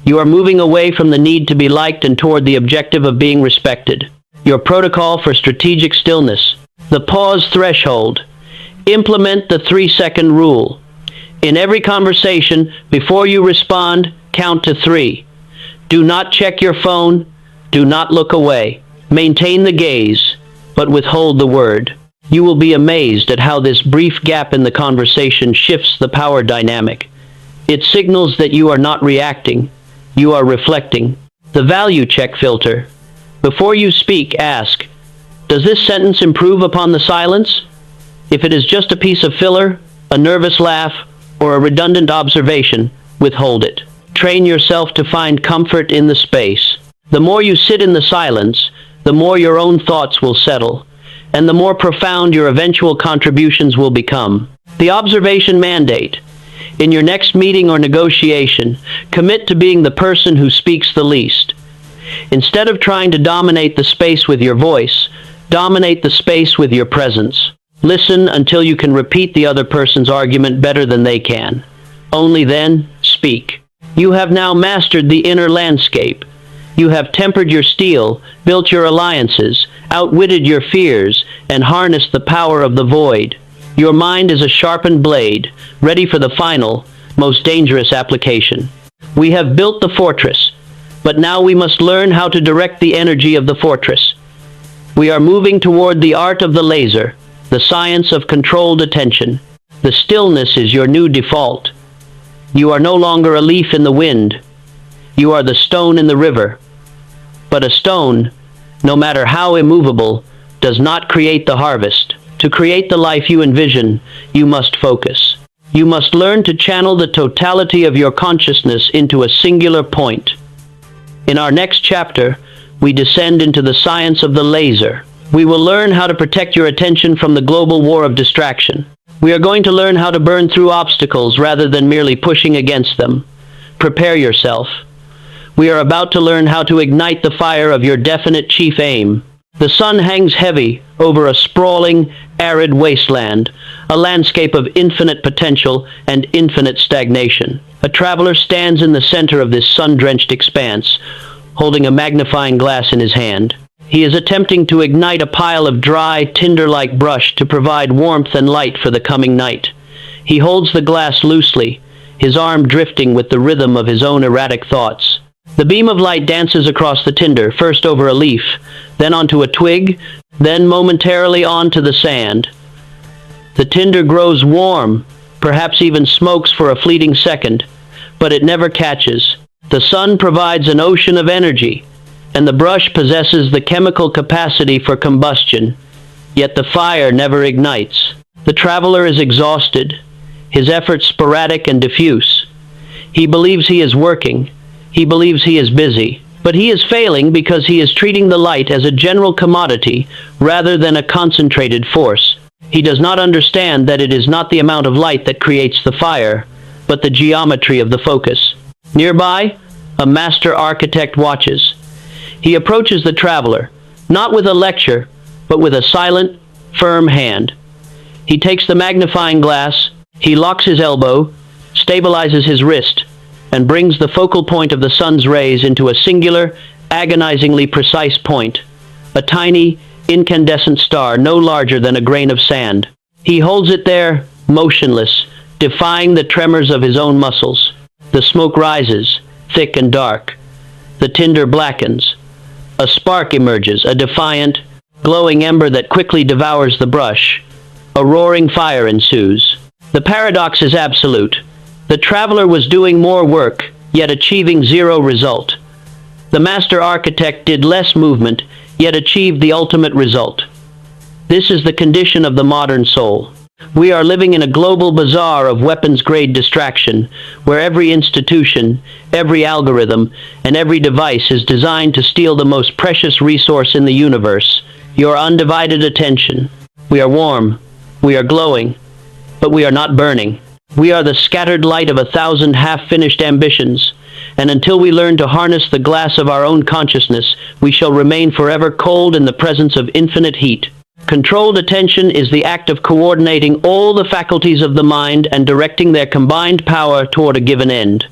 You are moving away from the need to be liked and toward the objective of being respected. Your protocol for strategic stillness. The pause threshold. Implement the 3-second rule. In every conversation, before you respond, count to 3. Do not check your phone. Do not look away. Maintain the gaze, but withhold the word. You will be amazed at how this brief gap in the conversation shifts the power dynamic. It signals that you are not reacting. You are reflecting. The value check filter. Before you speak, ask, does this sentence improve upon the silence? If it is just a piece of filler, a nervous laugh, or a redundant observation, withhold it. Train yourself to find comfort in the space. The more you sit in the silence, the more your own thoughts will settle, and the more profound your eventual contributions will become. The observation mandate. In your next meeting or negotiation, commit to being the person who speaks the least. Instead of trying to dominate the space with your voice, dominate the space with your presence. Listen until you can repeat the other person's argument better than they can. Only then, speak. You have now mastered the inner landscape. You have tempered your steel, built your alliances, outwitted your fears, and harnessed the power of the void. Your mind is a sharpened blade, ready for the final, most dangerous application. We have built the fortress, but now we must learn how to direct the energy of the fortress. We are moving toward the art of the laser, the science of controlled attention. The stillness is your new default. You are no longer a leaf in the wind. You are the stone in the river. But a stone, no matter how immovable, does not create the harvest. To create the life you envision, you must focus. You must learn to channel the totality of your consciousness into a singular point. In our next chapter, we descend into the science of the laser. We will learn how to protect your attention from the global war of distraction. We are going to learn how to burn through obstacles rather than merely pushing against them. Prepare yourself. We are about to learn how to ignite the fire of your definite chief aim. The sun hangs heavy over a sprawling, arid wasteland, a landscape of infinite potential and infinite stagnation. A traveler stands in the center of this sun-drenched expanse, holding a magnifying glass in his hand. He is attempting to ignite a pile of dry, tinder-like brush to provide warmth and light for the coming night. He holds the glass loosely, his arm drifting with the rhythm of his own erratic thoughts. The beam of light dances across the tinder, first over a leaf, then onto a twig, then momentarily onto the sand. The tinder grows warm, perhaps even smokes for a fleeting second, but it never catches. The sun provides an ocean of energy, and the brush possesses the chemical capacity for combustion, yet the fire never ignites. The traveler is exhausted, his efforts sporadic and diffuse. He believes he is working, he believes he is busy, but he is failing because he is treating the light as a general commodity rather than a concentrated force. He does not understand that it is not the amount of light that creates the fire, but the geometry of the focus. Nearby, a master architect watches. He approaches the traveler, not with a lecture, but with a silent, firm hand. He takes the magnifying glass, he locks his elbow, stabilizes his wrist, and brings the focal point of the sun's rays into a singular, agonizingly precise point, a tiny, incandescent star no larger than a grain of sand. He holds it there, motionless, defying the tremors of his own muscles. The smoke rises, thick and dark. The tinder blackens. A spark emerges, a defiant, glowing ember that quickly devours the brush. A roaring fire ensues. The paradox is absolute. The traveler was doing more work, yet achieving zero result. The master architect did less movement, yet achieved the ultimate result. This is the condition of the modern soul. We are living in a global bazaar of weapons-grade distraction, where every institution, every algorithm, and every device is designed to steal the most precious resource in the universe, your undivided attention. We are warm, we are glowing, but we are not burning. We are the scattered light of 1,000 half-finished ambitions, and until we learn to harness the glass of our own consciousness, we shall remain forever cold in the presence of infinite heat. Controlled attention is the act of coordinating all the faculties of the mind and directing their combined power toward a given end.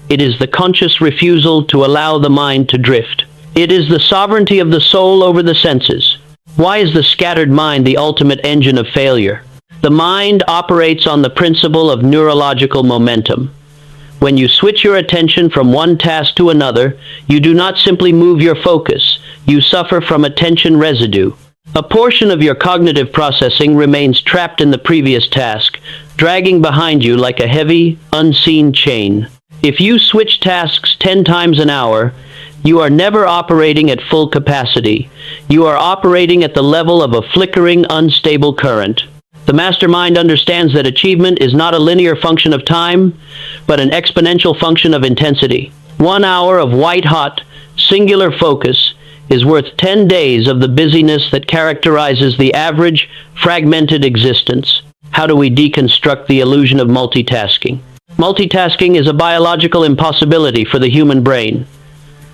It is the conscious refusal to allow the mind to drift. It is the sovereignty of the soul over the senses. Why is the scattered mind the ultimate engine of failure? The mind operates on the principle of neurological momentum. When you switch your attention from one task to another, you do not simply move your focus, you suffer from attention residue. A portion of your cognitive processing remains trapped in the previous task, dragging behind you like a heavy, unseen chain. If you switch tasks 10 times an hour, you are never operating at full capacity. You are operating at the level of a flickering, unstable current. The mastermind understands that achievement is not a linear function of time, but an exponential function of intensity. 1 hour of white-hot, singular focus is worth 10 days of the busyness that characterizes the average, fragmented existence. How do we deconstruct the illusion of multitasking? Multitasking is a biological impossibility for the human brain.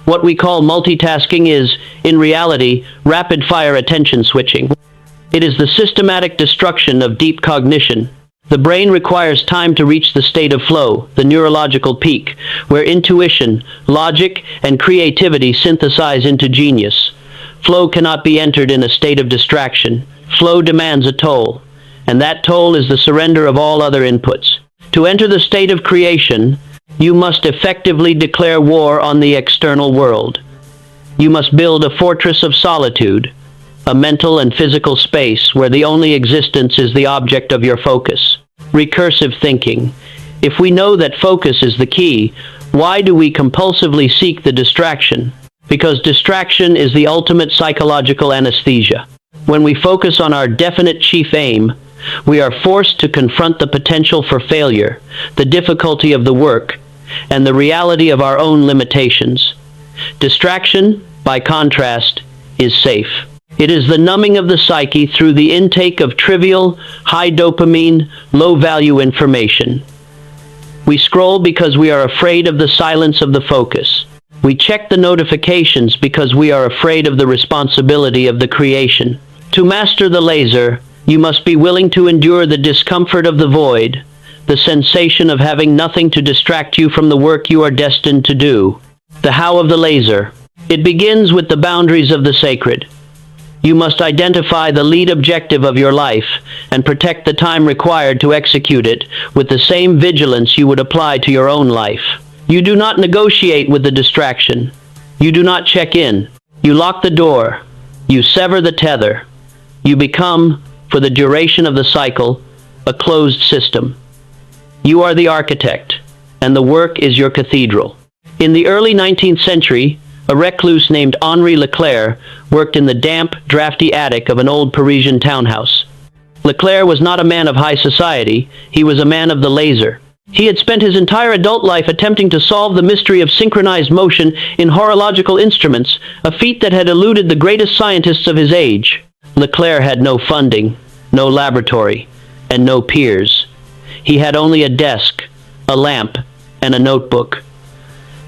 What we call multitasking is, in reality, rapid-fire attention switching. It is the systematic destruction of deep cognition. The brain requires time to reach the state of flow, the neurological peak, where intuition, logic, and creativity synthesize into genius. Flow cannot be entered in a state of distraction. Flow demands a toll, and that toll is the surrender of all other inputs. To enter the state of creation, you must effectively declare war on the external world. You must build a fortress of solitude, a mental and physical space where the only existence is the object of your focus. Recursive thinking. If we know that focus is the key, why do we compulsively seek the distraction? Because distraction is the ultimate psychological anesthesia. When we focus on our definite chief aim, we are forced to confront the potential for failure, the difficulty of the work, and the reality of our own limitations. Distraction, by contrast, is safe. It is the numbing of the psyche through the intake of trivial, high dopamine, low-value information. We scroll because we are afraid of the silence of the focus. We check the notifications because we are afraid of the responsibility of the creation. To master the laser, you must be willing to endure the discomfort of the void, the sensation of having nothing to distract you from the work you are destined to do. The how of the laser. It begins with the boundaries of the sacred. You must identify the lead objective of your life and protect the time required to execute it with the same vigilance you would apply to your own life. You do not negotiate with the distraction. You do not check in. You lock the door. You sever the tether. You become, for the duration of the cycle, a closed system. You are the architect, and the work is your cathedral. In the early 19th century, a recluse named Henri Leclerc worked in the damp, drafty attic of an old Parisian townhouse. Leclerc was not a man of high society, he was a man of the laser. He had spent his entire adult life attempting to solve the mystery of synchronized motion in horological instruments, a feat that had eluded the greatest scientists of his age. Leclerc had no funding, no laboratory, and no peers. He had only a desk, a lamp, and a notebook.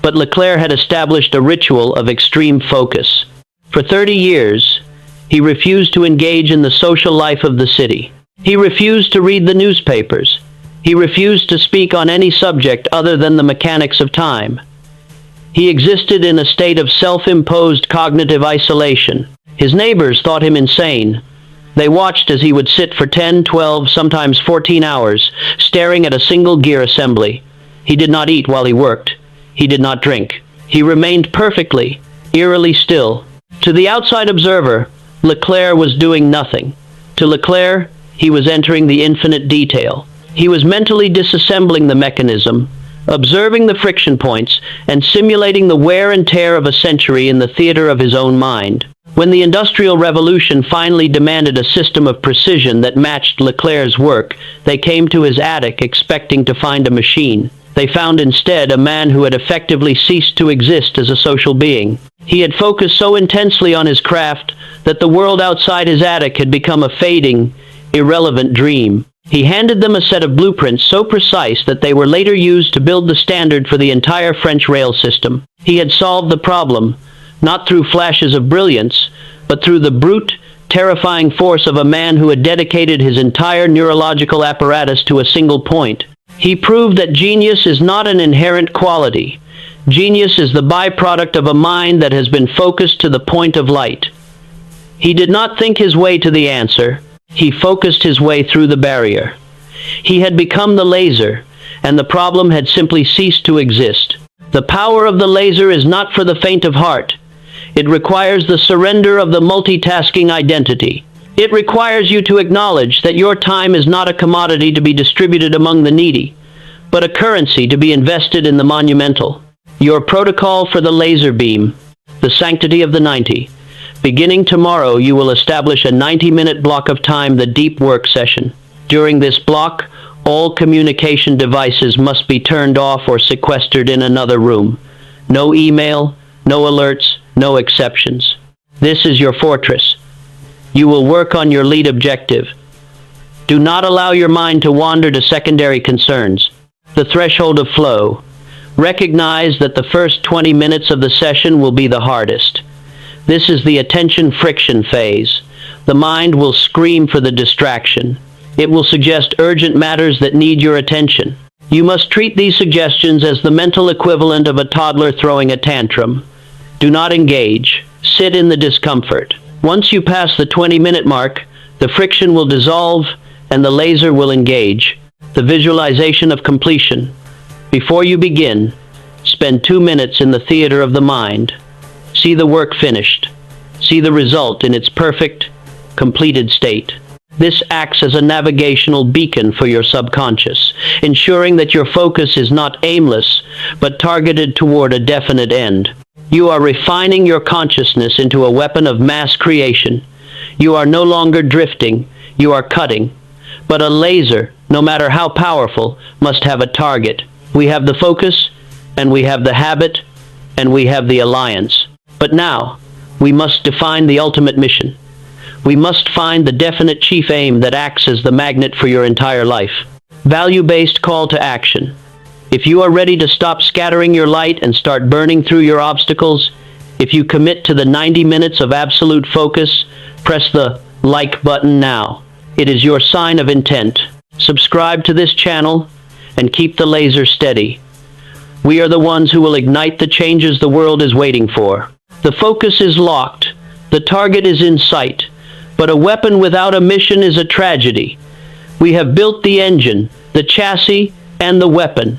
But Leclerc had established a ritual of extreme focus. For 30 years, he refused to engage in the social life of the city. He refused to read the newspapers. He refused to speak on any subject other than the mechanics of time. He existed in a state of self-imposed cognitive isolation. His neighbors thought him insane. They watched as he would sit for 10, 12, sometimes 14 hours, staring at a single gear assembly. He did not eat while he worked. He did not drink. He remained perfectly, eerily still. To the outside observer, Leclerc was doing nothing. To Leclerc, he was entering the infinite detail. He was mentally disassembling the mechanism, observing the friction points, and simulating the wear and tear of a century in the theater of his own mind. When the Industrial Revolution finally demanded a system of precision that matched Leclerc's work, they came to his attic expecting to find a machine. They found instead a man who had effectively ceased to exist as a social being. He had focused so intensely on his craft that the world outside his attic had become a fading, irrelevant dream. He handed them a set of blueprints so precise that they were later used to build the standard for the entire French rail system. He had solved the problem, not through flashes of brilliance, but through the brute, terrifying force of a man who had dedicated his entire neurological apparatus to a single point. He proved that genius is not an inherent quality. Genius is the byproduct of a mind that has been focused to the point of light. He did not think his way to the answer. He focused his way through the barrier. He had become the laser, and the problem had simply ceased to exist. The power of the laser is not for the faint of heart. It requires the surrender of the multitasking identity. It requires you to acknowledge that your time is not a commodity to be distributed among the needy, but a currency to be invested in the monumental. Your protocol for the laser beam, the sanctity of the 90. Beginning tomorrow, you will establish a 90-minute block of time, the deep work session. During this block, all communication devices must be turned off or sequestered in another room. No email, no alerts, no exceptions. This is your fortress. You will work on your lead objective. Do not allow your mind to wander to secondary concerns. The threshold of flow. Recognize that the first 20 minutes of the session will be the hardest. This is the attention friction phase. The mind will scream for the distraction. It will suggest urgent matters that need your attention. You must treat these suggestions as the mental equivalent of a toddler throwing a tantrum. Do not engage. Sit in the discomfort. Once you pass the 20-minute mark, the friction will dissolve and the laser will engage. The visualization of completion. Before you begin, spend 2 minutes in the theater of the mind. See the work finished. See the result in its perfect, completed state. This acts as a navigational beacon for your subconscious, ensuring that your focus is not aimless, but targeted toward a definite end. You are refining your consciousness into a weapon of mass creation. You are no longer drifting, you are cutting. But a laser, no matter how powerful, must have a target. We have the focus, and we have the habit, and we have the alliance. But now, we must define the ultimate mission. We must find the definite chief aim that acts as the magnet for your entire life. Value-based call to action. If you are ready to stop scattering your light and start burning through your obstacles, if you commit to the 90 minutes of absolute focus, press the like button now. It is your sign of intent. Subscribe to this channel and keep the laser steady. We are the ones who will ignite the changes the world is waiting for. The focus is locked. The target is in sight. But a weapon without a mission is a tragedy. We have built the engine, the chassis, and the weapon.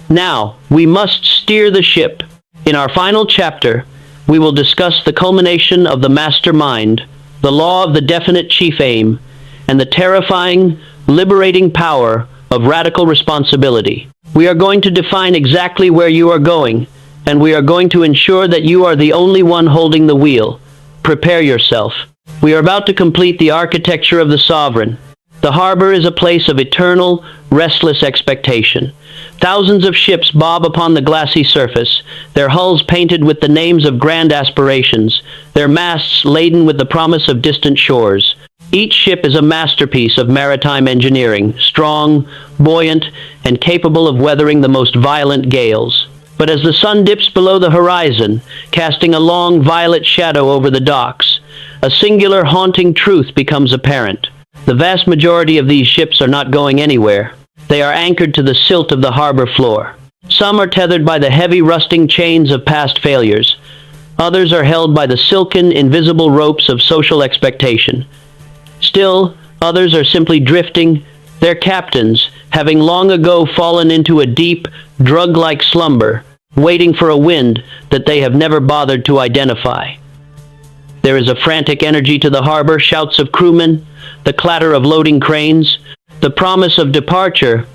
Now, we must steer the ship. In our final chapter, we will discuss the culmination of the mastermind, the law of the definite chief aim, and the terrifying, liberating power of radical responsibility. We are going to define exactly where you are going, and we are going to ensure that you are the only one holding the wheel. Prepare yourself. We are about to complete the architecture of the sovereign. The harbor is a place of eternal, restless expectation. Thousands of ships bob upon the glassy surface, their hulls painted with the names of grand aspirations, their masts laden with the promise of distant shores. Each ship is a masterpiece of maritime engineering, strong, buoyant, and capable of weathering the most violent gales. But as the sun dips below the horizon, casting a long violet shadow over the docks, a singular haunting truth becomes apparent. The vast majority of these ships are not going anywhere. They are anchored to the silt of the harbor floor. Some are tethered by the heavy rusting chains of past failures. Others are held by the silken, invisible ropes of social expectation. Still, others are simply drifting, their captains having long ago fallen into a deep, drug-like slumber, waiting for a wind that they have never bothered to identify. There is a frantic energy to the harbor, shouts of crewmen, the clatter of loading cranes, the promise of departure,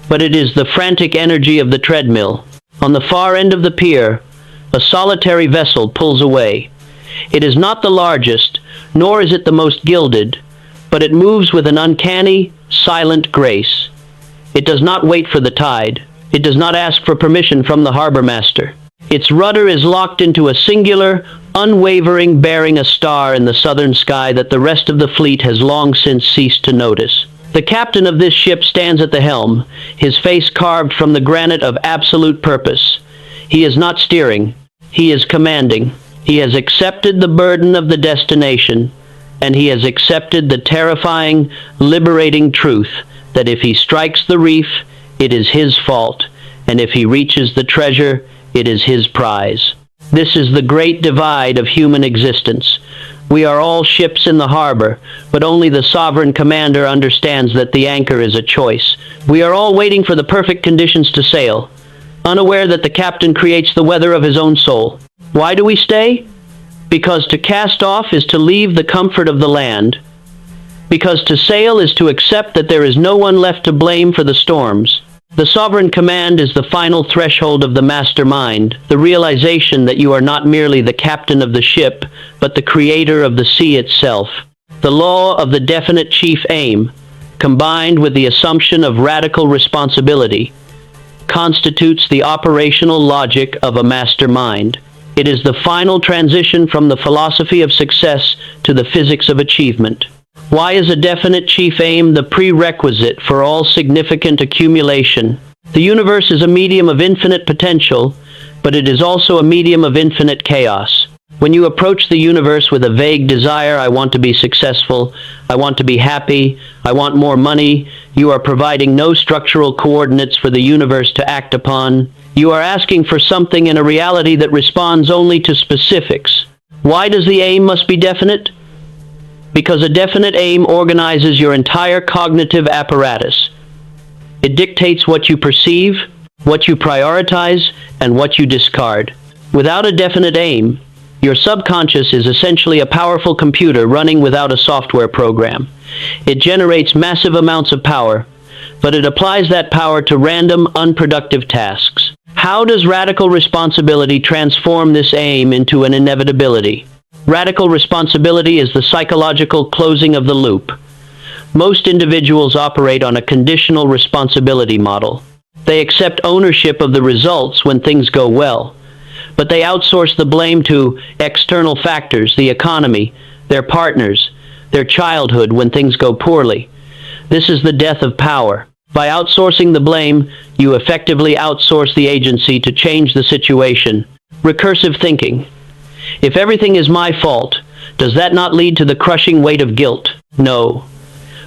but it is the frantic energy of the treadmill. On the far end of the pier, a solitary vessel pulls away. It is not the largest, nor is it the most gilded, but it moves with an uncanny, silent grace. It does not wait for the tide. It does not ask for permission from the harbor master. Its rudder is locked into a singular, unwavering, bearing a star in the southern sky that the rest of the fleet has long since ceased to notice. The captain of this ship stands at the helm, his face carved from the granite of absolute purpose. He is not steering, he is commanding. He has accepted the burden of the destination, and he has accepted the terrifying, liberating truth that if he strikes the reef, it is his fault, and if he reaches the treasure, it is his prize. This is the great divide of human existence. We are all ships in the harbor, but only the sovereign commander understands that the anchor is a choice. We are all waiting for the perfect conditions to sail, unaware that the captain creates the weather of his own soul. Why do we stay? Because to cast off is to leave the comfort of the land. Because to sail is to accept that there is no one left to blame for the storms. The sovereign command is the final threshold of the mastermind, the realization that you are not merely the captain of the ship, but the creator of the sea itself. The law of the definite chief aim, combined with the assumption of radical responsibility, constitutes the operational logic of a mastermind. It is the final transition from the philosophy of success to the physics of achievement. Why is a definite chief aim the prerequisite for all significant accumulation? The universe is a medium of infinite potential, but it is also a medium of infinite chaos. When you approach the universe with a vague desire, I want to be successful, I want to be happy, I want more money, you are providing no structural coordinates for the universe to act upon. You are asking for something in a reality that responds only to specifics. Why does the aim must be definite? Because a definite aim organizes your entire cognitive apparatus. It dictates what you perceive, what you prioritize, and what you discard. Without a definite aim, your subconscious is essentially a powerful computer running without a software program. It generates massive amounts of power, but it applies that power to random, unproductive tasks. How does radical responsibility transform this aim into an inevitability? Radical responsibility is the psychological closing of the loop. Most individuals operate on a conditional responsibility model. They accept ownership of the results when things go well, but they outsource the blame to external factors, the economy, their partners, their childhood when things go poorly. This is the death of power. By outsourcing the blame, you effectively outsource the agency to change the situation. Recursive thinking. If everything is my fault, does that not lead to the crushing weight of guilt? No.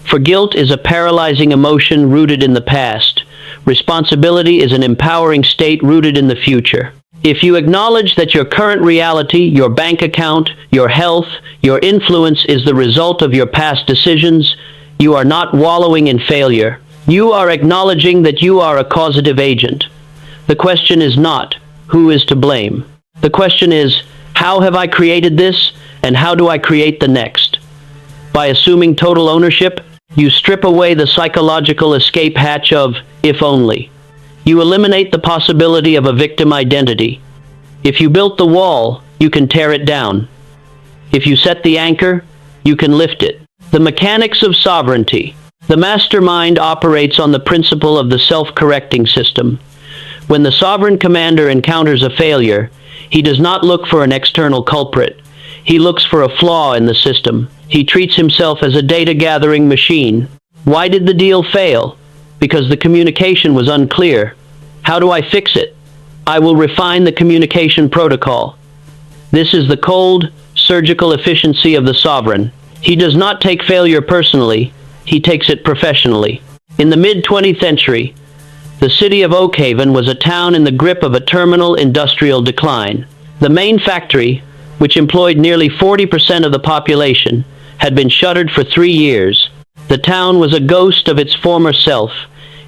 For guilt is a paralyzing emotion rooted in the past. Responsibility is an empowering state rooted in the future. If you acknowledge that your current reality, your bank account, your health, your influence is the result of your past decisions, you are not wallowing in failure. You are acknowledging that you are a causative agent. The question is not, who is to blame? The question is, how have I created this, and how do I create the next? By assuming total ownership, you strip away the psychological escape hatch of if only. You eliminate the possibility of a victim identity. If you built the wall, you can tear it down. If you set the anchor, you can lift it. The mechanics of sovereignty. The mastermind operates on the principle of the self-correcting system. When the sovereign commander encounters a failure, he does not look for an external culprit. He looks for a flaw in the system. He treats himself as a data-gathering machine. Why did the deal fail? Because the communication was unclear. How do I fix it? I will refine the communication protocol. This is the cold, surgical efficiency of the sovereign. He does not take failure personally. He takes it professionally. In the mid-20th century, the city of Oakhaven was a town in the grip of a terminal industrial decline. The main factory, which employed nearly 40% of the population, had been shuttered for 3 years. The town was a ghost of its former self,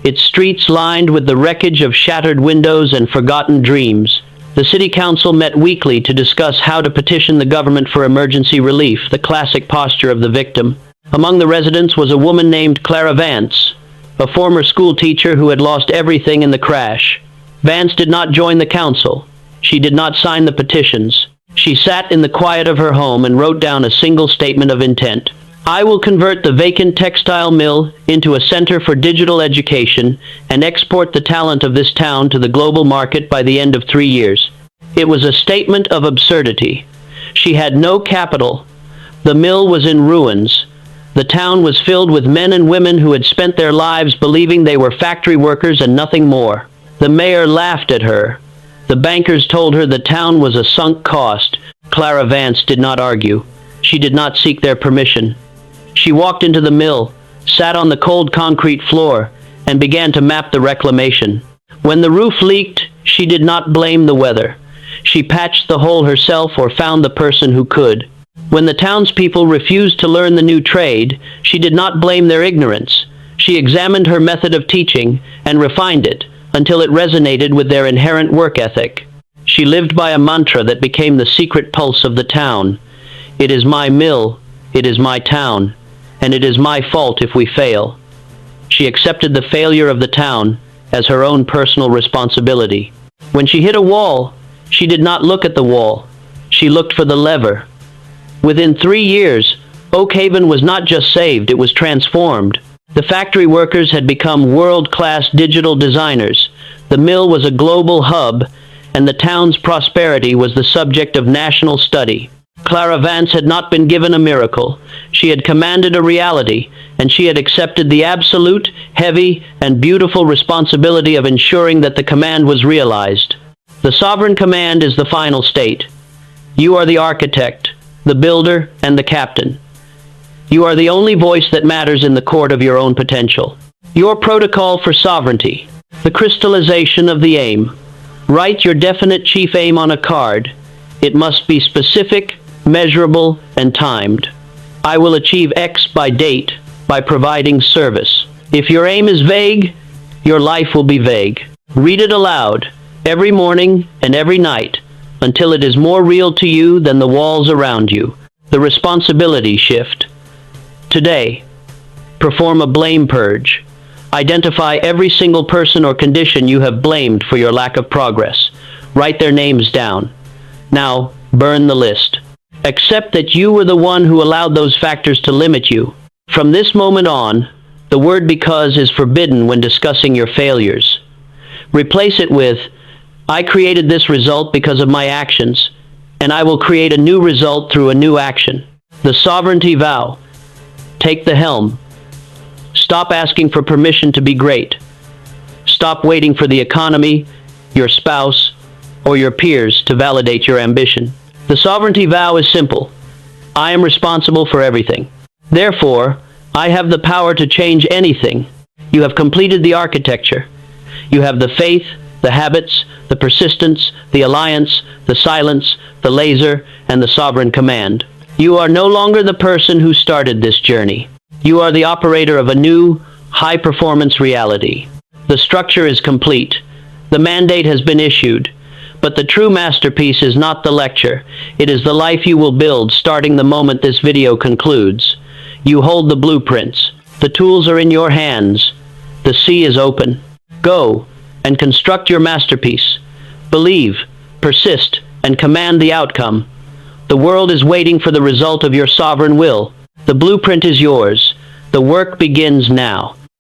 its streets lined with the wreckage of shattered windows and forgotten dreams. The city council met weekly to discuss how to petition the government for emergency relief, the classic posture of the victim. Among the residents was a woman named Clara Vance, a former school teacher who had lost everything in the crash. Vance did not join the council. She did not sign the petitions. She sat in the quiet of her home and wrote down a single statement of intent. I will convert the vacant textile mill into a center for digital education and export the talent of this town to the global market by the end of 3 years. It was a statement of absurdity. She had no capital. The mill was in ruins. The town was filled with men and women who had spent their lives believing they were factory workers and nothing more. The mayor laughed at her. The bankers told her the town was a sunk cost. Clara Vance did not argue. She did not seek their permission. She walked into the mill, sat on the cold concrete floor, and began to map the reclamation. When the roof leaked, she did not blame the weather. She patched the hole herself or found the person who could. When the townspeople refused to learn the new trade, she did not blame their ignorance. She examined her method of teaching and refined it until it resonated with their inherent work ethic. She lived by a mantra that became the secret pulse of the town. It is my mill, it is my town, and it is my fault if we fail. She accepted the failure of the town as her own personal responsibility. When she hit a wall, she did not look at the wall. She looked for the lever. Within 3 years, Oak Haven was not just saved, it was transformed. The factory workers had become world-class digital designers. The mill was a global hub, and the town's prosperity was the subject of national study. Clara Vance had not been given a miracle. She had commanded a reality, and she had accepted the absolute, heavy, and beautiful responsibility of ensuring that the command was realized. The sovereign command is the final state. You are the architect, the builder, and the captain. You are the only voice that matters in the court of your own potential. Your protocol for sovereignty, the crystallization of the aim. Write your definite chief aim on a card. It must be specific, measurable, and timed. I will achieve X by date, by providing service. If your aim is vague, your life will be vague. Read it aloud, every morning and every night, until it is more real to you than the walls around you. The responsibility shift. Today, perform a blame purge. Identify every single person or condition you have blamed for your lack of progress. Write their names down. Now, burn the list. Accept that you were the one who allowed those factors to limit you. From this moment on, the word because is forbidden when discussing your failures. Replace it with, I created this result because of my actions, and I will create a new result through a new action. The sovereignty vow. Take the helm. Stop asking for permission to be great. Stop waiting for the economy, your spouse, or your peers to validate your ambition. The sovereignty vow is simple. I am responsible for everything. Therefore, I have the power to change anything. You have completed the architecture. You have the faith, the habits, the persistence, the alliance, the silence, the laser, and the sovereign command. You are no longer the person who started this journey. You are the operator of a new, high-performance reality. The structure is complete. The mandate has been issued. But the true masterpiece is not the lecture. It is the life you will build starting the moment this video concludes. You hold the blueprints. The tools are in your hands. The sea is open. Go and construct your masterpiece. Believe, persist, and command the outcome. The world is waiting for the result of your sovereign will. The blueprint is yours. The work begins now.